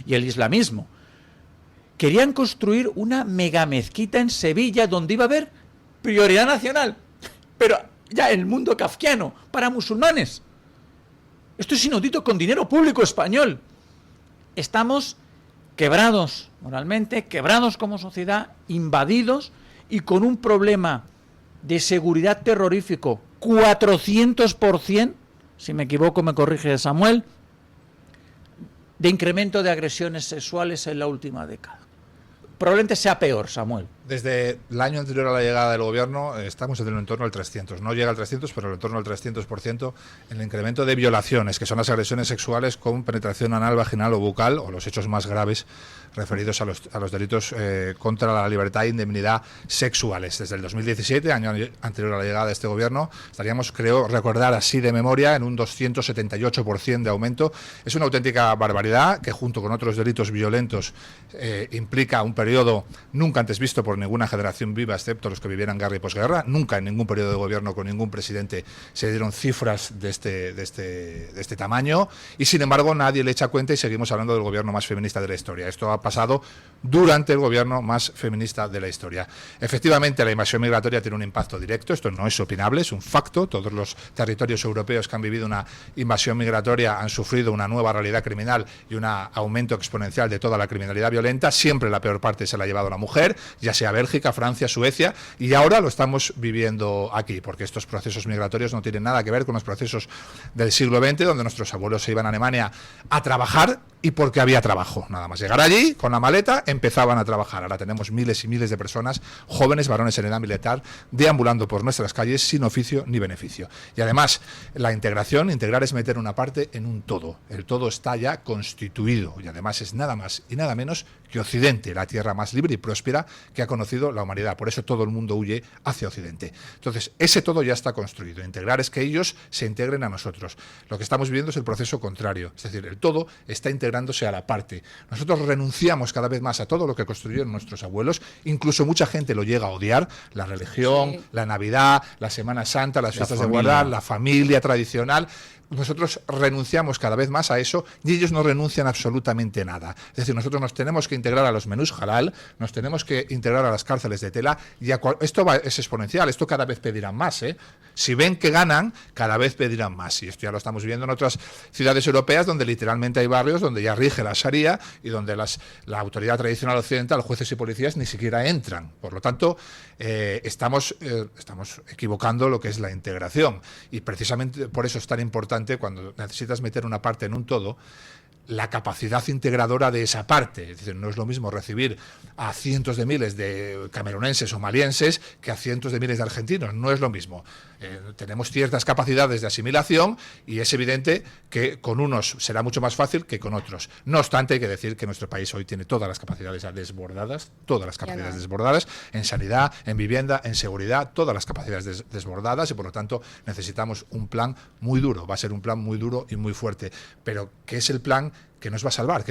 y el islamismo, querían construir una megamezquita en Sevilla donde iba a haber prioridad nacional, pero ya el mundo kafkiano, para musulmanes. Esto es inaudito con dinero público español. Estamos quebrados moralmente, quebrados como sociedad, invadidos y con un problema de seguridad terrorífico 400%, si me equivoco me corrige Samuel, de incremento de agresiones sexuales en la última década. Probablemente sea peor, Samuel. Desde el año anterior a la llegada del gobierno estamos en el entorno del 300. No llega al 300, pero en el entorno del 300% en el incremento de violaciones, que son las agresiones sexuales con penetración anal, vaginal o bucal, o los hechos más graves referidos a los delitos contra la libertad e indemnidad sexuales. Desde el 2017, año anterior a la llegada de este gobierno, estaríamos, creo recordar así de memoria, en un 278% de aumento. Es una auténtica barbaridad que, junto con otros delitos violentos, implica un periodo nunca antes visto por ninguna generación viva, excepto los que vivieran guerra y posguerra. Nunca en ningún periodo de gobierno con ningún presidente se dieron cifras de este tamaño, y sin embargo nadie le echa cuenta y seguimos hablando del gobierno más feminista de la historia. Esto ha pasado durante el gobierno más feminista de la historia. Efectivamente, la invasión migratoria tiene un impacto directo, esto no es opinable, es un facto. Todos los territorios europeos que han vivido una invasión migratoria han sufrido una nueva realidad criminal y un aumento exponencial de toda la criminalidad violenta. Siempre la peor parte se la ha llevado la mujer, ya sea Bélgica, Francia, Suecia, y ahora lo estamos viviendo aquí, porque estos procesos migratorios no tienen nada que ver con los procesos del siglo XX, donde nuestros abuelos se iban a Alemania a trabajar y porque había trabajo. Nada más llegar allí, con la maleta, empezaban a trabajar. Ahora tenemos miles y miles de personas, jóvenes, varones en edad militar, deambulando por nuestras calles sin oficio ni beneficio. Y además, la integración, integrar es meter una parte en un todo. El todo está ya constituido, y además es nada más y nada menos que Occidente, la tierra más libre y próspera que ha conocido la humanidad. Por eso todo el mundo huye hacia Occidente. Entonces, ese todo ya está construido. Integrar es que ellos se integren a nosotros. Lo que estamos viviendo es el proceso contrario. Es decir, el todo está integrándose a la parte. Nosotros renunciamos cada vez más a todo lo que construyeron nuestros abuelos. Incluso mucha gente lo llega a odiar. La religión, sí, la Navidad, la Semana Santa, las fiestas de guardar, la familia tradicional. Nosotros renunciamos cada vez más a eso y ellos no renuncian absolutamente nada. Es decir, nosotros nos tenemos que integrar a los menús halal, nos tenemos que integrar a las cárceles de tela, y esto es exponencial, esto cada vez pedirán más, ¿eh? Si ven que ganan, cada vez pedirán más. Y esto ya lo estamos viendo en otras ciudades europeas, donde literalmente hay barrios donde ya rige la Sharia y donde la autoridad tradicional occidental, jueces y policías, ni siquiera entran. Por lo tanto, estamos equivocando lo que es la integración. Y precisamente por eso es tan importante, cuando necesitas meter una parte en un todo, la capacidad integradora de esa parte. Es decir, no es lo mismo recibir a cientos de miles de camerunenses o malienses que a cientos de miles de argentinos. No es lo mismo. Tenemos ciertas capacidades de asimilación y es evidente que con unos será mucho más fácil que con otros. No obstante, hay que decir que nuestro país hoy tiene todas las capacidades desbordadas, desbordadas, en sanidad, en vivienda, en seguridad, todas las capacidades desbordadas, y por lo tanto necesitamos un plan muy duro. Va a ser un plan muy duro y muy fuerte. Pero ¿qué es el plan que nos va a salvar?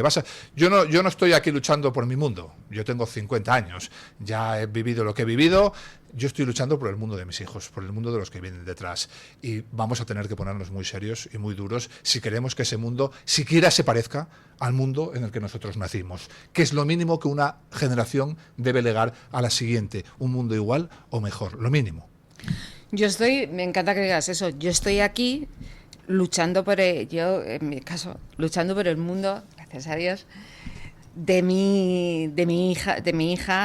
Yo no estoy aquí luchando por mi mundo. Yo tengo 50 años, ya he vivido lo que he vivido. Yo estoy luchando por el mundo de mis hijos, por el mundo de los que vienen detrás. Y vamos a tener que ponernos muy serios y muy duros si queremos que ese mundo siquiera se parezca al mundo en el que nosotros nacimos, que es lo mínimo que una generación debe legar a la siguiente, un mundo igual o mejor, lo mínimo. Me encanta que digas eso, yo estoy aquí luchando en mi caso, luchando por el mundo, gracias a Dios, de mi hija,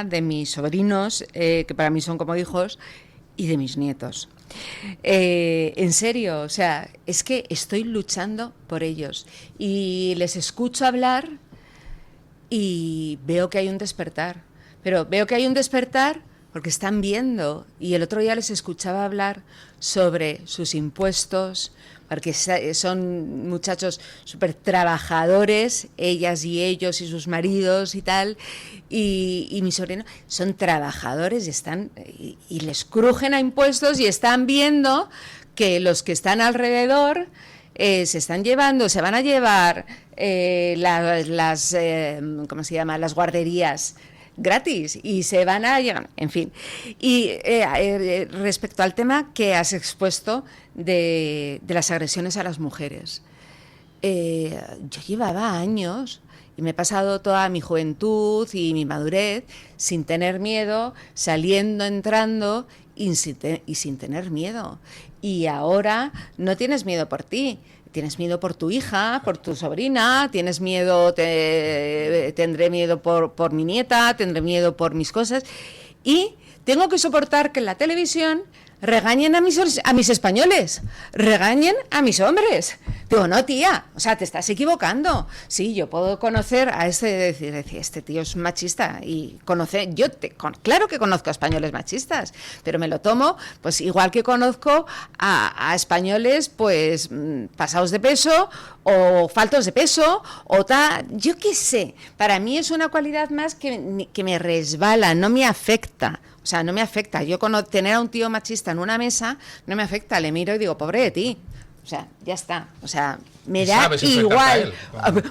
de mis sobrinos, que para mí son como hijos, y de mis nietos. En serio, o sea, es que estoy luchando por ellos y les escucho hablar y veo que hay un despertar, pero veo que hay un despertar porque están viendo, y el otro día les escuchaba hablar sobre sus impuestos, porque son muchachos súper trabajadores, ellas y ellos y sus maridos y tal, y mi sobrino son trabajadores y les crujen a impuestos, y están viendo que los que están alrededor se van a llevar ¿cómo se llama? Las guarderías gratis, y se van a llegar, en fin. Y respecto al tema que has expuesto de las agresiones a las mujeres, yo llevaba años y me he pasado toda mi juventud y mi madurez sin tener miedo, saliendo, entrando y sin tener miedo. Y ahora no tienes miedo por ti. Tienes miedo por tu hija, por tu sobrina, tienes miedo, tendré miedo por mi nieta, tendré miedo por mis cosas, y tengo que soportar que en la televisión regañen a mis españoles, regañen a mis hombres. Digo, no, tía, o sea, te estás equivocando. Sí, yo puedo conocer a decir, este tío es machista, y claro que conozco a españoles machistas, pero me lo tomo, pues igual que conozco a españoles, pues, pasados de peso, o faltos de peso, o yo qué sé. Para mí es una cualidad más que me resbala, no me afecta. O sea, no me afecta. Yo tener a un tío machista en una mesa no me afecta. Le miro y digo, pobre de ti. O sea, ya está. O sea, me da igual.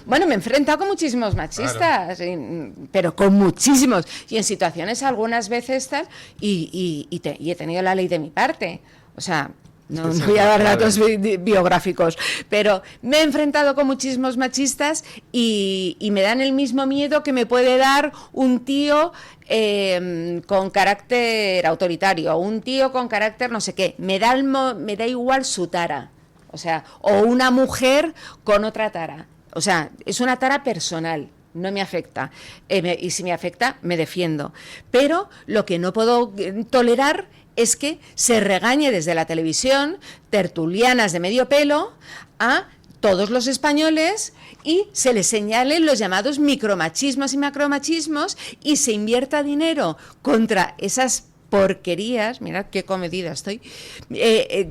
Bueno, me he enfrentado con muchísimos machistas, claro, pero con muchísimos. Y en situaciones algunas veces tal, y he tenido la ley de mi parte. O sea, no voy a dar datos biográficos, pero me he enfrentado con muchísimos machistas y me dan el mismo miedo que me puede dar un tío con carácter autoritario, o un tío con carácter no sé qué. Me da igual su tara, o sea, o una mujer con otra tara. O sea, es una tara personal. No me afecta, y si me afecta, me defiendo. Pero lo que no puedo tolerar es que se regañe desde la televisión tertulianas de medio pelo a todos los españoles y se les señalen los llamados micromachismos y macromachismos y se invierta dinero contra esas porquerías, mirad qué comedida estoy,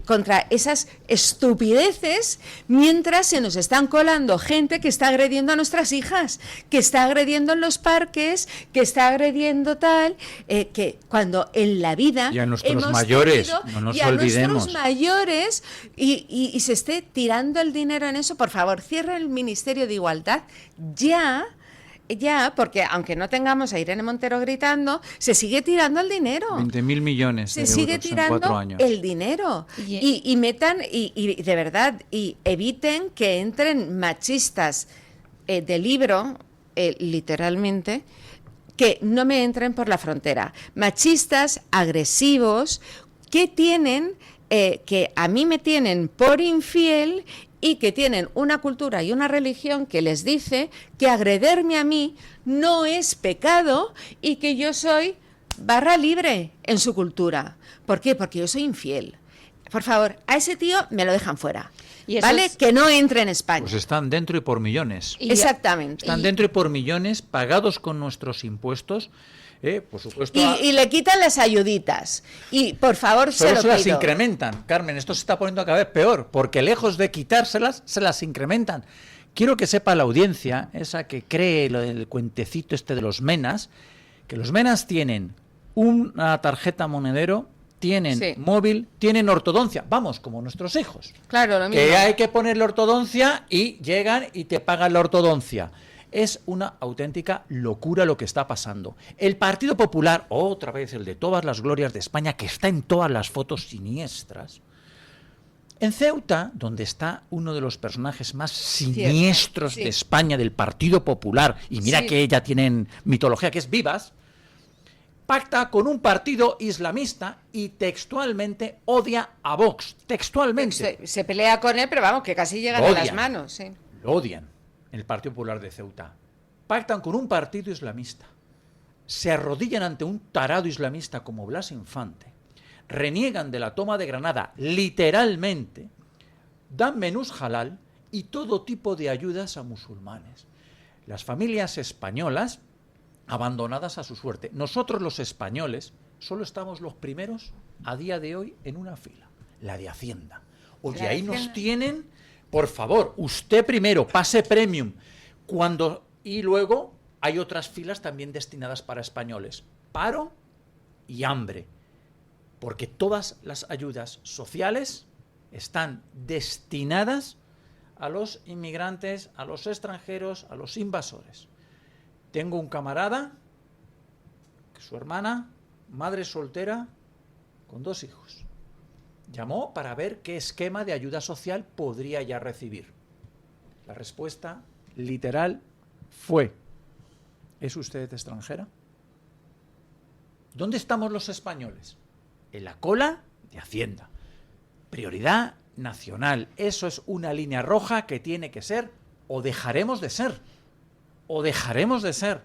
contra esas estupideces, mientras se nos están colando gente que está agrediendo a nuestras hijas, que está agrediendo en los parques, que está agrediendo tal, que cuando en la vida y a nuestros mayores, no nos olvidemos, nuestros mayores, y se esté tirando el dinero en eso. Por favor, cierre el Ministerio de Igualdad ya, porque aunque no tengamos a Irene Montero gritando, se sigue tirando el dinero. 20.000 millones de euros sigue tirando en 4 años. El dinero. Y metan, y de verdad, y eviten que entren machistas de libro, literalmente, que no me entren por la frontera. Machistas agresivos que que a mí me tienen por infiel, y que tienen una cultura y una religión que les dice que agredirme a mí no es pecado y que yo soy barra libre en su cultura. ¿Por qué? Porque yo soy infiel. Por favor, a ese tío me lo dejan fuera. ¿Vale? Que no entre en España. Pues están dentro y por millones. Exactamente. Están dentro y por millones, pagados con nuestros impuestos. Por supuesto. Y le quitan las ayuditas. Y por favor, se lo pido. Las incrementan. Carmen, esto se está poniendo cada vez peor, porque lejos de quitárselas, se las incrementan. Quiero que sepa la audiencia, esa que cree lo del cuentecito de los menas, que los menas tienen una tarjeta monedero, tienen móvil, tienen ortodoncia. Vamos, como nuestros hijos. Claro, lo mismo. Que hay que ponerle ortodoncia y llegan y te pagan la ortodoncia. Es una auténtica locura lo que está pasando. El Partido Popular, otra vez el de todas las glorias de España, que está en todas las fotos siniestras. En Ceuta, donde está uno de los personajes más siniestros de España, del Partido Popular, y mira que ya tienen mitología, que es Vivas, pacta con un partido islamista y textualmente odia a Vox. Textualmente. Se pelea con él, pero vamos, que casi llegan a las manos. Sí. Lo odian. El Partido Popular de Ceuta. Pactan con un partido islamista. Se arrodillan ante un tarado islamista como Blas Infante. Reniegan de la toma de Granada, literalmente. Dan menús halal y todo tipo de ayudas a musulmanes. Las familias españolas abandonadas a su suerte. Nosotros los españoles solo estamos los primeros a día de hoy en una fila, la de Hacienda. Oye, ahí nos tienen... Por favor, usted primero, pase premium. Y luego hay otras filas también destinadas para españoles. Paro y hambre. Porque todas las ayudas sociales están destinadas a los inmigrantes, a los extranjeros, a los invasores. Tengo un camarada, que su hermana, madre soltera, con 2 hijos. Llamó para ver qué esquema de ayuda social podría ya recibir. La respuesta literal fue: ¿es usted extranjera? ¿Dónde estamos los españoles? En la cola de Hacienda. Prioridad nacional. Eso es una línea roja que tiene que ser, o dejaremos de ser. O dejaremos de ser.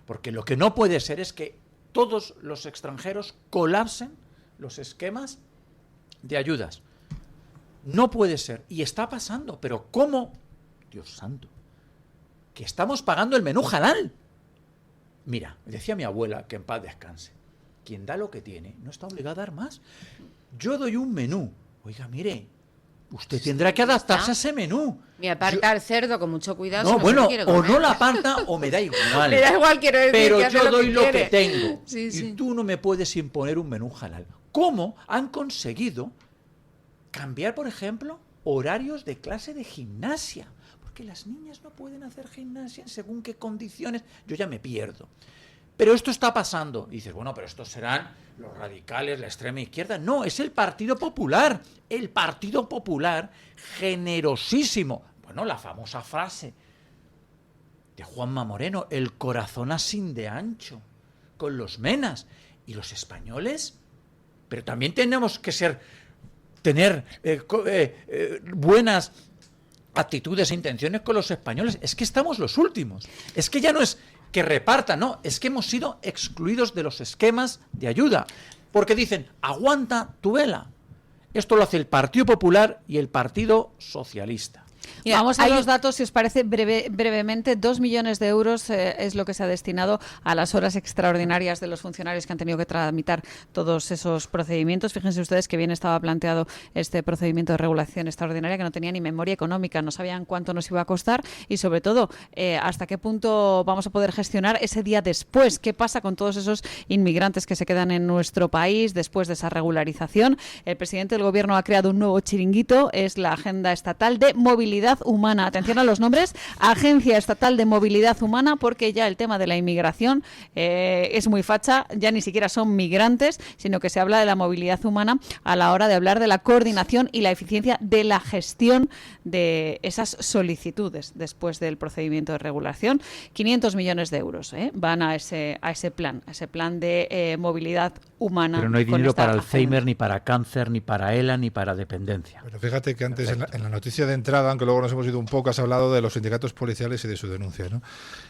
Porque lo que no puede ser es que todos los extranjeros colapsen los esquemas de ayudas. No puede ser. Y está pasando. Pero ¿cómo? Dios santo. Que estamos pagando el menú halal. Mira, decía mi abuela, que en paz descanse, quien da lo que tiene no está obligado a dar más. Yo doy un menú. Oiga, mire, usted tendrá que adaptarse a ese menú. Me aparta el cerdo con mucho cuidado. No, si bueno, o no la aparta o me da igual. Me da igual, quiero decir. Pero que hace yo doy lo que quiere. tengo. Sí, y sí. tú no me puedes imponer un menú halal. ¿Cómo han conseguido cambiar, por ejemplo, horarios de clase de gimnasia? Porque las niñas no pueden hacer gimnasia según qué condiciones. Yo ya me pierdo. Pero esto está pasando. Y dices, bueno, pero estos serán los radicales, la extrema izquierda. No, es el Partido Popular. El Partido Popular, generosísimo. Bueno, la famosa frase de Juanma Moreno, el corazón así de ancho, con los menas. Y los españoles, pero también tenemos que tener buenas actitudes e intenciones con los españoles. Es que estamos los últimos. Es que ya no es que repartan, no, es que hemos sido excluidos de los esquemas de ayuda. Porque dicen, aguanta tu vela. Esto lo hace el Partido Popular y el Partido Socialista. Mira, vamos a los datos, si os parece, brevemente. 2 millones de euros es lo que se ha destinado a las horas extraordinarias de los funcionarios que han tenido que tramitar todos esos procedimientos. Fíjense ustedes que bien estaba planteado este procedimiento de regulación extraordinaria, que no tenía ni memoria económica, no sabían cuánto nos iba a costar y, sobre todo, hasta qué punto vamos a poder gestionar ese día después. ¿Qué pasa con todos esos inmigrantes que se quedan en nuestro país después de esa regularización? El presidente del Gobierno ha creado un nuevo chiringuito, es la Agenda Estatal de Movilidad Humana. Atención a los nombres: Agencia Estatal de Movilidad Humana, porque ya el tema de la inmigración es muy facha, ya ni siquiera son migrantes, sino que se habla de la movilidad humana a la hora de hablar de la coordinación y la eficiencia de la gestión de esas solicitudes después del procedimiento de regulación. 500 millones de euros van a ese plan de movilidad humana. Pero no hay dinero para agenda. Alzheimer, ni para cáncer, ni para ELA, ni para dependencia. Pero fíjate que antes en la noticia de entrada, aunque luego nos hemos ido un poco, has hablado de los sindicatos policiales y de su denuncia, ¿no?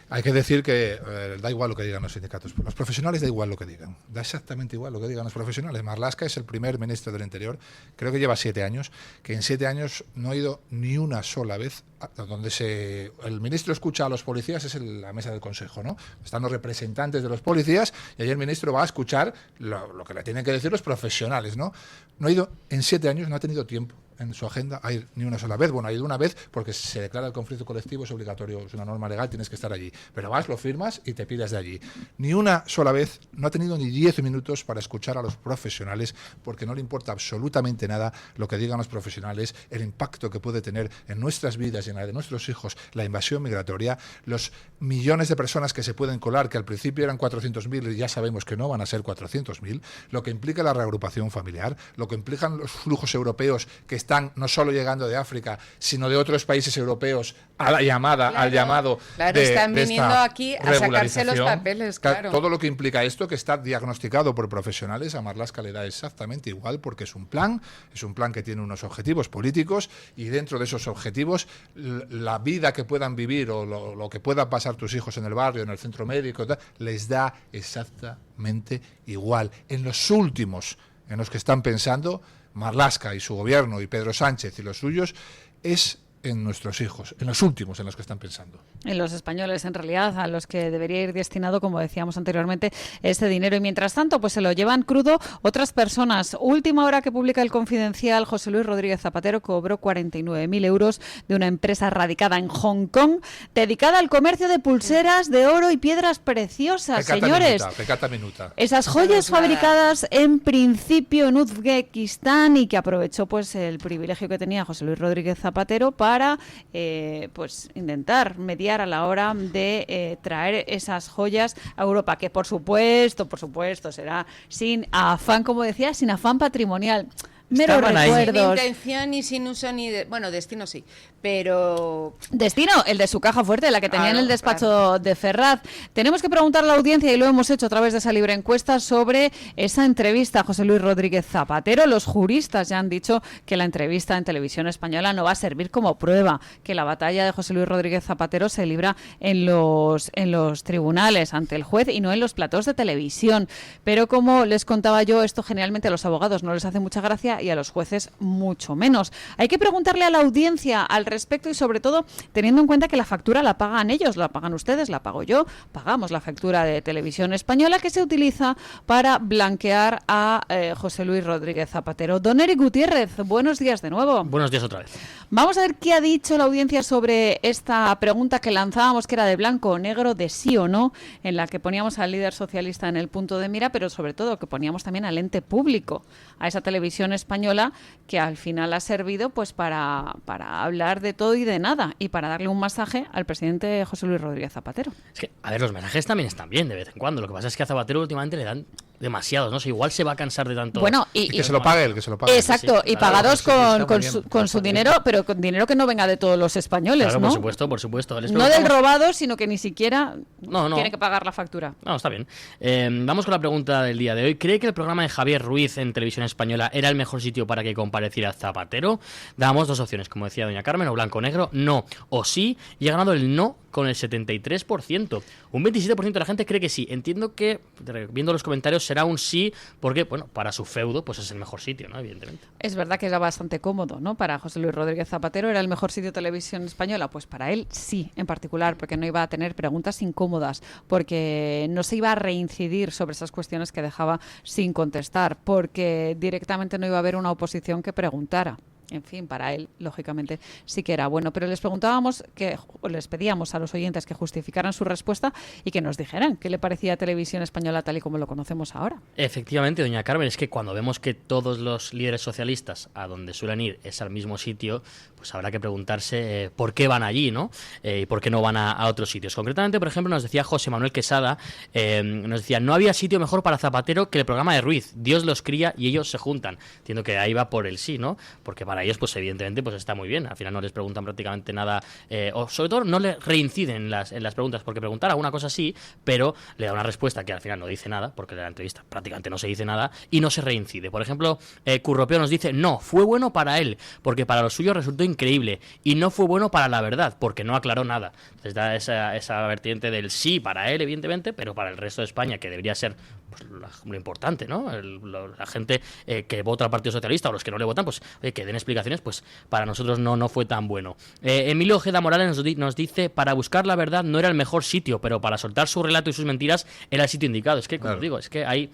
Hay que decir que da igual lo que digan los sindicatos. Los profesionales da igual lo que digan. Da exactamente igual lo que digan los profesionales. Marlaska es el primer ministro del Interior, creo que lleva 7 años, que en 7 años no ha ido ni una sola vez donde el ministro escucha a los policías, es en la mesa del Consejo, ¿no? Están los representantes de los policías y ahí el ministro va a escuchar lo que le tienen que decir los profesionales, ¿no? No ha ido en 7 años, no ha tenido tiempo en su agenda a ir ni una sola vez. Bueno, ha ido una vez porque se declara el conflicto colectivo, es obligatorio, es una norma legal, tienes que estar allí. Pero vas, lo firmas y te piras de allí. Ni una sola vez, no ha tenido ni 10 minutos para escuchar a los profesionales, porque no le importa absolutamente nada lo que digan los profesionales, el impacto que puede tener en nuestras vidas y en la de nuestros hijos la invasión migratoria, los millones de personas que se pueden colar, que al principio eran 400.000 y ya sabemos que no van a ser 400.000, lo que implica la reagrupación familiar, lo que implican los flujos europeos que están no solo llegando de África, sino de otros países europeos a la llamada, al llamado están viniendo aquí a sacarse los papeles, claro. Todo lo que implica esto, que está diagnosticado por profesionales, a Marlaska le da exactamente igual, porque es un plan que tiene unos objetivos políticos y dentro de esos objetivos la vida que puedan vivir o lo que puedan pasar tus hijos en el barrio, en el centro médico, les da exactamente igual. En los últimos en los que están pensando Marlaska y su gobierno y Pedro Sánchez y los suyos es en nuestros hijos, en los últimos en los que están pensando. En los españoles, en realidad, a los que debería ir destinado, como decíamos anteriormente, este dinero. Y mientras tanto, pues se lo llevan crudo otras personas. Última hora que publica el Confidencial, José Luis Rodríguez Zapatero cobró 49.000 euros de una empresa radicada en Hong Kong, dedicada al comercio de pulseras de oro y piedras preciosas, señores. Pecata minuta. Esas joyas fabricadas en principio en Uzbekistán y que aprovechó pues el privilegio que tenía José Luis Rodríguez Zapatero para pues intentar mediar a la hora de traer esas joyas a Europa, que por supuesto será sin afán, como decía, sin afán patrimonial. Meros recuerdos. Sin intención y sin uso ni destino sí, pero... Destino, el de su caja fuerte, la que tenía en el despacho de Ferraz. Tenemos que preguntar a la audiencia, y lo hemos hecho a través de esa libre encuesta, sobre esa entrevista a José Luis Rodríguez Zapatero. Los juristas ya han dicho que la entrevista en Televisión Española no va a servir como prueba, que la batalla de José Luis Rodríguez Zapatero se libra en los tribunales, ante el juez, y no en los platós de televisión. Pero como les contaba yo, esto generalmente a los abogados no les hace mucha gracia, y a los jueces mucho menos. Hay que preguntarle a la audiencia al respecto y sobre todo teniendo en cuenta que la factura la pagan ellos, la pagan ustedes, la pago yo, pagamos la factura de Televisión Española que se utiliza para blanquear a José Luis Rodríguez Zapatero. Don Eric Gutiérrez, buenos días de nuevo. Buenos días otra vez. Vamos a ver qué ha dicho la audiencia sobre esta pregunta que lanzábamos, que era de blanco o negro, de sí o no, en la que poníamos al líder socialista en el punto de mira, pero sobre todo que poníamos también al ente público, a esa Televisión Española que al final ha servido pues para hablar de todo y de nada y para darle un masaje al presidente José Luis Rodríguez Zapatero. Es que, a ver, los mensajes también están bien de vez en cuando. Lo que pasa es que a Zapatero últimamente le dan demasiados, ¿no? O sea, igual se va a cansar de tanto. Bueno, y que se lo pague el que se lo pague. Exacto, sí, y claro, pagados sí, con su dinero, pero con dinero que no venga de todos los españoles, claro, ¿no? por supuesto. No del robado, sino que ni siquiera no. tiene que pagar la factura. No, está bien. Vamos con la pregunta del día de hoy. ¿Cree que el programa de Javier Ruiz en Televisión Española era el mejor sitio para que compareciera Zapatero? Damos dos opciones, como decía doña Carmen, o blanco o negro, no o sí, y ha ganado el no con el 73%. Un 27% de la gente cree que sí. Entiendo que, viendo los comentarios, será un sí, porque, bueno, para su feudo, pues es el mejor sitio, ¿no? Evidentemente. Es verdad que era bastante cómodo, ¿no? Para José Luis Rodríguez Zapatero, ¿era el mejor sitio de Televisión Española? Pues para él sí, en particular, porque no iba a tener preguntas incómodas, porque no se iba a reincidir sobre esas cuestiones que dejaba sin contestar, porque directamente no iba a haber una oposición que preguntara. En fin, para él, lógicamente, sí que era bueno. Pero les pedíamos a los oyentes que justificaran su respuesta y que nos dijeran qué le parecía a Televisión Española tal y como lo conocemos ahora. Efectivamente, doña Carmen, es que cuando vemos que todos los líderes socialistas a donde suelen ir es al mismo sitio, pues habrá que preguntarse por qué van allí, ¿no? Y por qué no van a otros sitios. Concretamente, por ejemplo, nos decía José Manuel Quesada, nos decía, no había sitio mejor para Zapatero que el programa de Ruiz. Dios los cría y ellos se juntan. Entiendo que ahí va por el sí, ¿no? Porque para ellos, pues evidentemente, pues está muy bien. Al final no les preguntan prácticamente nada, o sobre todo no le reinciden en las preguntas, porque preguntar alguna cosa sí, pero le da una respuesta que al final no dice nada, porque en la entrevista prácticamente no se dice nada, y no se reincide. Por ejemplo, Curropeo nos dice, no, fue bueno para él, porque para los suyos resultó increíble, y no fue bueno para la verdad, porque no aclaró nada. Entonces da esa vertiente del sí para él, evidentemente, pero para el resto de España, que debería ser pues, lo importante, ¿no? La gente que vota al Partido Socialista o los que no le votan, pues que den explicaciones, pues para nosotros no fue tan bueno. Emilio Ojeda Morales nos dice, para buscar la verdad no era el mejor sitio, pero para soltar su relato y sus mentiras era el sitio indicado. Es que, como digo, es que ahí,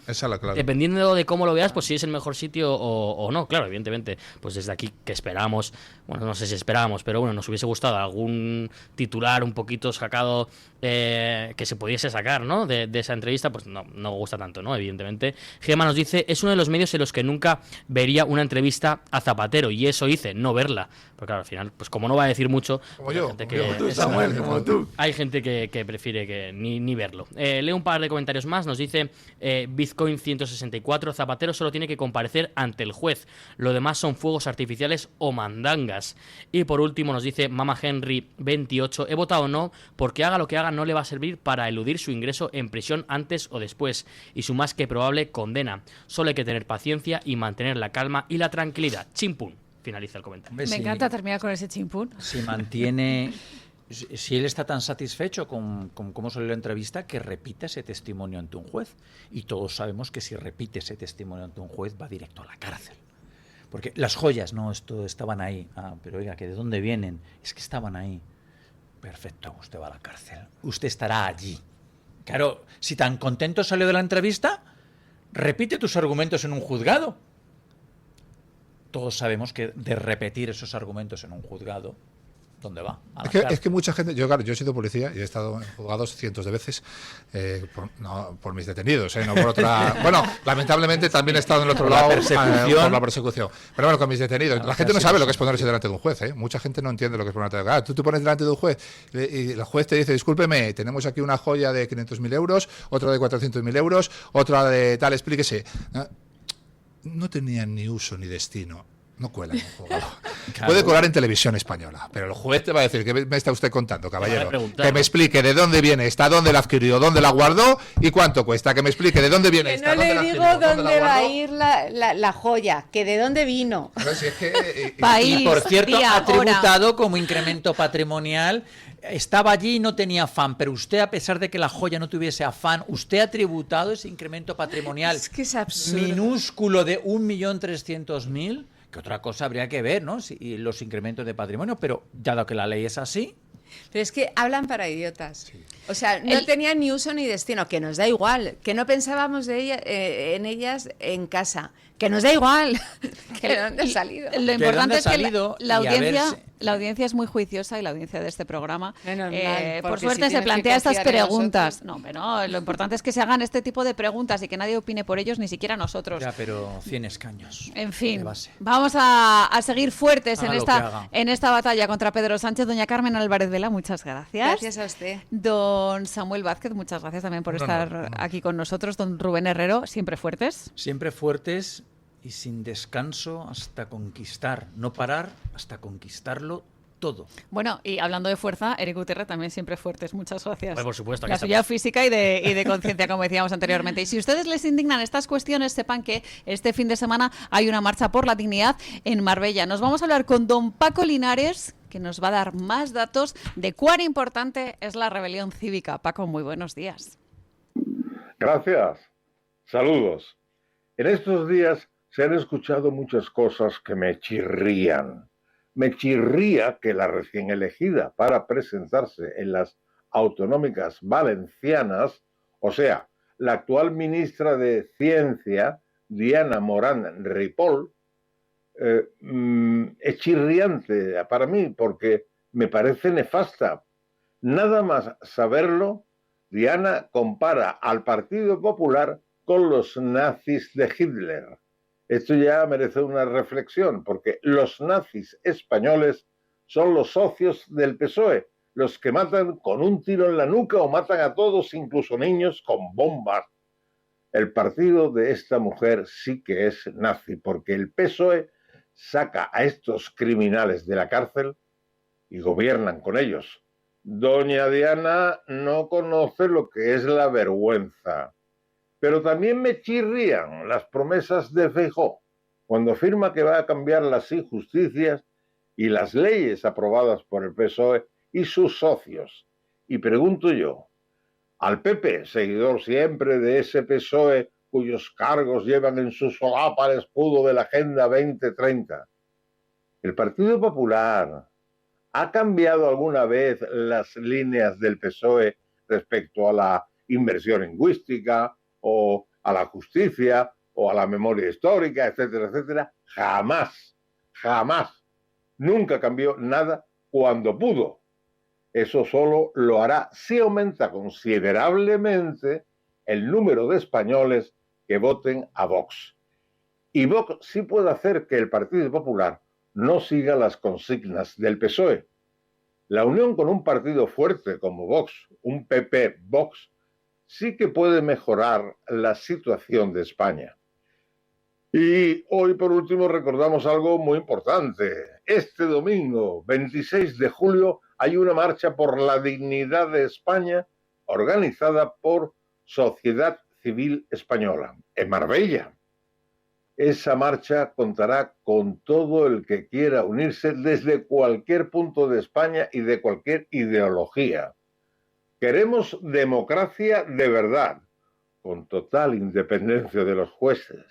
dependiendo de cómo lo veas, pues si es el mejor sitio o no. Claro, evidentemente, pues desde aquí que esperamos, bueno, no sé si esperábamos, pero bueno, nos hubiese gustado algún titular un poquito sacado que se pudiese sacar, ¿no? De esa entrevista, pues no gusta tanto, ¿no? Evidentemente. Gemma nos dice, es uno de los medios en los que nunca vería una entrevista a Zapatero, y eso hice, no verla. Porque claro, al final, pues como no va a decir mucho, como yo, como tú. Hay gente que prefiere que ni verlo. Leo un par de comentarios más. Nos dice Bitcoin 164, Zapatero solo tiene que comparecer ante el juez. Lo demás son fuegos artificiales o mandangas. Y por último nos dice Mama Henry 28, he votado no porque haga lo que haga no le va a servir para eludir su ingreso en prisión antes o después y su más que probable condena. Solo hay que tener paciencia y mantener la calma y la tranquilidad. Chimpún. Finaliza el comentario. Me encanta terminar con ese chimpún. Si mantiene, si él está tan satisfecho con cómo salió la entrevista, que repita ese testimonio ante un juez. Y todos sabemos que si repite ese testimonio ante un juez va directo a la cárcel. Porque las joyas, no, estaban ahí. Ah, pero oiga, ¿que de dónde vienen? Es que estaban ahí. Perfecto, usted va a la cárcel. Usted estará allí. Claro, si tan contento salió de la entrevista, repite tus argumentos en un juzgado. Todos sabemos que de repetir esos argumentos en un juzgado, ¿dónde va? Es que mucha gente, yo he sido policía y he estado en juzgados cientos de veces, no por mis detenidos, no por otra. Bueno, lamentablemente también he estado en el otro lado por la persecución. Pero bueno, con mis detenidos. La gente no sabe lo que es ponerse delante de un juez, Mucha gente no entiende lo que es ponerse delante de un juez. Tú te pones delante de un juez y el juez te dice, discúlpeme, tenemos aquí una joya de 500.000 euros, otra de 400.000 euros, otra de tal, explíquese. No tenían ni uso ni destino. No cuelan en juzgado. Claro. Puede colar en Televisión Española, pero el juez te va a decir, ¿qué me está usted contando, caballero? Que me explique de dónde viene esta, dónde la adquirió, dónde la guardó y cuánto cuesta. Que me explique de dónde viene esta, dónde la adquirió, dónde la guardó. Que no le digo dónde va a ir la joya, que de dónde vino. Y por cierto, ha tributado como incremento patrimonial estaba allí y no tenía afán, pero usted, a pesar de que la joya no tuviese afán, usted ha tributado ese incremento patrimonial es absurdo. Minúsculo de 1.300.000, que otra cosa habría que ver, ¿no? Los incrementos de patrimonio, pero dado que la ley es así... Pero es que hablan para idiotas. Sí. O sea, no tenían ni uso ni destino, que nos da igual, que no pensábamos en ellas en casa, que nos da igual, que de dónde ha salido. Lo importante es que la audiencia es muy juiciosa, y la audiencia de este programa, por suerte, se plantea estas preguntas. No, lo importante es que se hagan este tipo de preguntas y que nadie opine por ellos, ni siquiera nosotros. Ya, pero 100 escaños. En fin, vamos a seguir fuertes en esta batalla contra Pedro Sánchez. Doña Carmen Álvarez Vela, muchas gracias. Gracias a usted. Don Samuel Vázquez, muchas gracias también por estar aquí con nosotros. Don Rubén Herrero, siempre fuertes. Siempre fuertes y sin descanso hasta conquistar, no parar hasta conquistarlo todo. Bueno, y hablando de fuerza, Eric Gutiérrez también siempre fuertes. Muchas gracias. Pues por supuesto. La suya física y de conciencia, como decíamos anteriormente. Y si ustedes les indignan estas cuestiones, sepan que este fin de semana hay una marcha por la dignidad en Marbella. Nos vamos a hablar con don Paco Linares, que nos va a dar más datos de cuán importante es la rebelión cívica. Paco, muy buenos días. Gracias. Saludos. En estos días se han escuchado muchas cosas que me chirrían. Me chirría que la recién elegida para presentarse en las autonómicas valencianas, o sea, la actual ministra de Ciencia, Diana Morán Ripoll, es chirriante para mí porque me parece nefasta. Nada más saberlo, Diana compara al Partido Popular con los nazis de Hitler. Esto ya merece una reflexión, porque los nazis españoles son los socios del PSOE, los que matan con un tiro en la nuca o matan a todos, incluso niños, con bombas. El partido de esta mujer sí que es nazi, porque el PSOE saca a estos criminales de la cárcel y gobiernan con ellos. Doña Diana no conoce lo que es la vergüenza. Pero también me chirrían las promesas de Feijóo, cuando afirma que va a cambiar las injusticias y las leyes aprobadas por el PSOE y sus socios. Y pregunto yo, al PP, seguidor siempre de ese PSOE cuyos cargos llevan en su solapa el escudo de la Agenda 2030, ¿el Partido Popular ha cambiado alguna vez las líneas del PSOE respecto a la inversión lingüística, o a la justicia, o a la memoria histórica, etcétera, etcétera? Jamás, jamás. Nunca cambió nada cuando pudo. Eso solo lo hará si aumenta considerablemente el número de españoles que voten a Vox. Y Vox sí puede hacer que el Partido Popular no siga las consignas del PSOE. La unión con un partido fuerte como Vox, un PP-Vox, sí que puede mejorar la situación de España. Y hoy, por último, recordamos algo muy importante. Este domingo, 26 de julio, hay una marcha por la dignidad de España organizada por Sociedad Civil Española, en Marbella. Esa marcha contará con todo el que quiera unirse desde cualquier punto de España y de cualquier ideología. Queremos democracia de verdad, con total independencia de los jueces.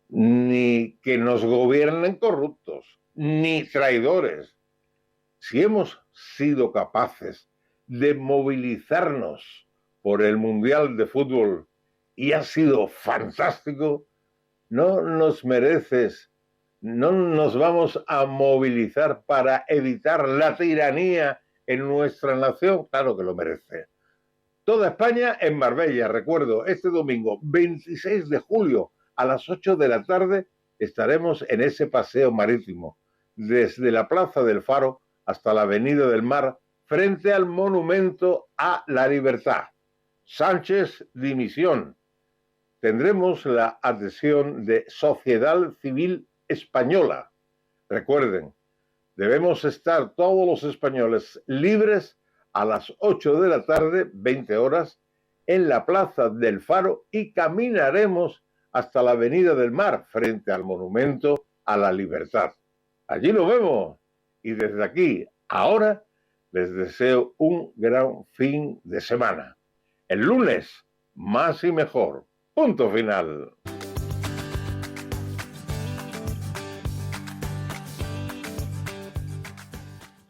Ni que nos gobiernen corruptos, ni traidores. Si hemos sido capaces de movilizarnos por el Mundial de Fútbol y ha sido fantástico, no nos vamos a movilizar para evitar la tiranía en nuestra nación. Claro que lo merece. Toda España en Marbella, recuerdo, este domingo 26 de julio a las 8 de la tarde estaremos en ese paseo marítimo, desde la Plaza del Faro hasta la Avenida del Mar, frente al Monumento a la Libertad. Sánchez, dimisión. Tendremos la adhesión de Sociedad Civil Española. Recuerden, debemos estar todos los españoles libres a las 8 de la tarde, 20 horas, en la Plaza del Faro y caminaremos hasta la Avenida del Mar, frente al Monumento a la Libertad. Allí lo vemos. Y desde aquí, ahora, les deseo un gran fin de semana. El lunes, más y mejor. Punto final.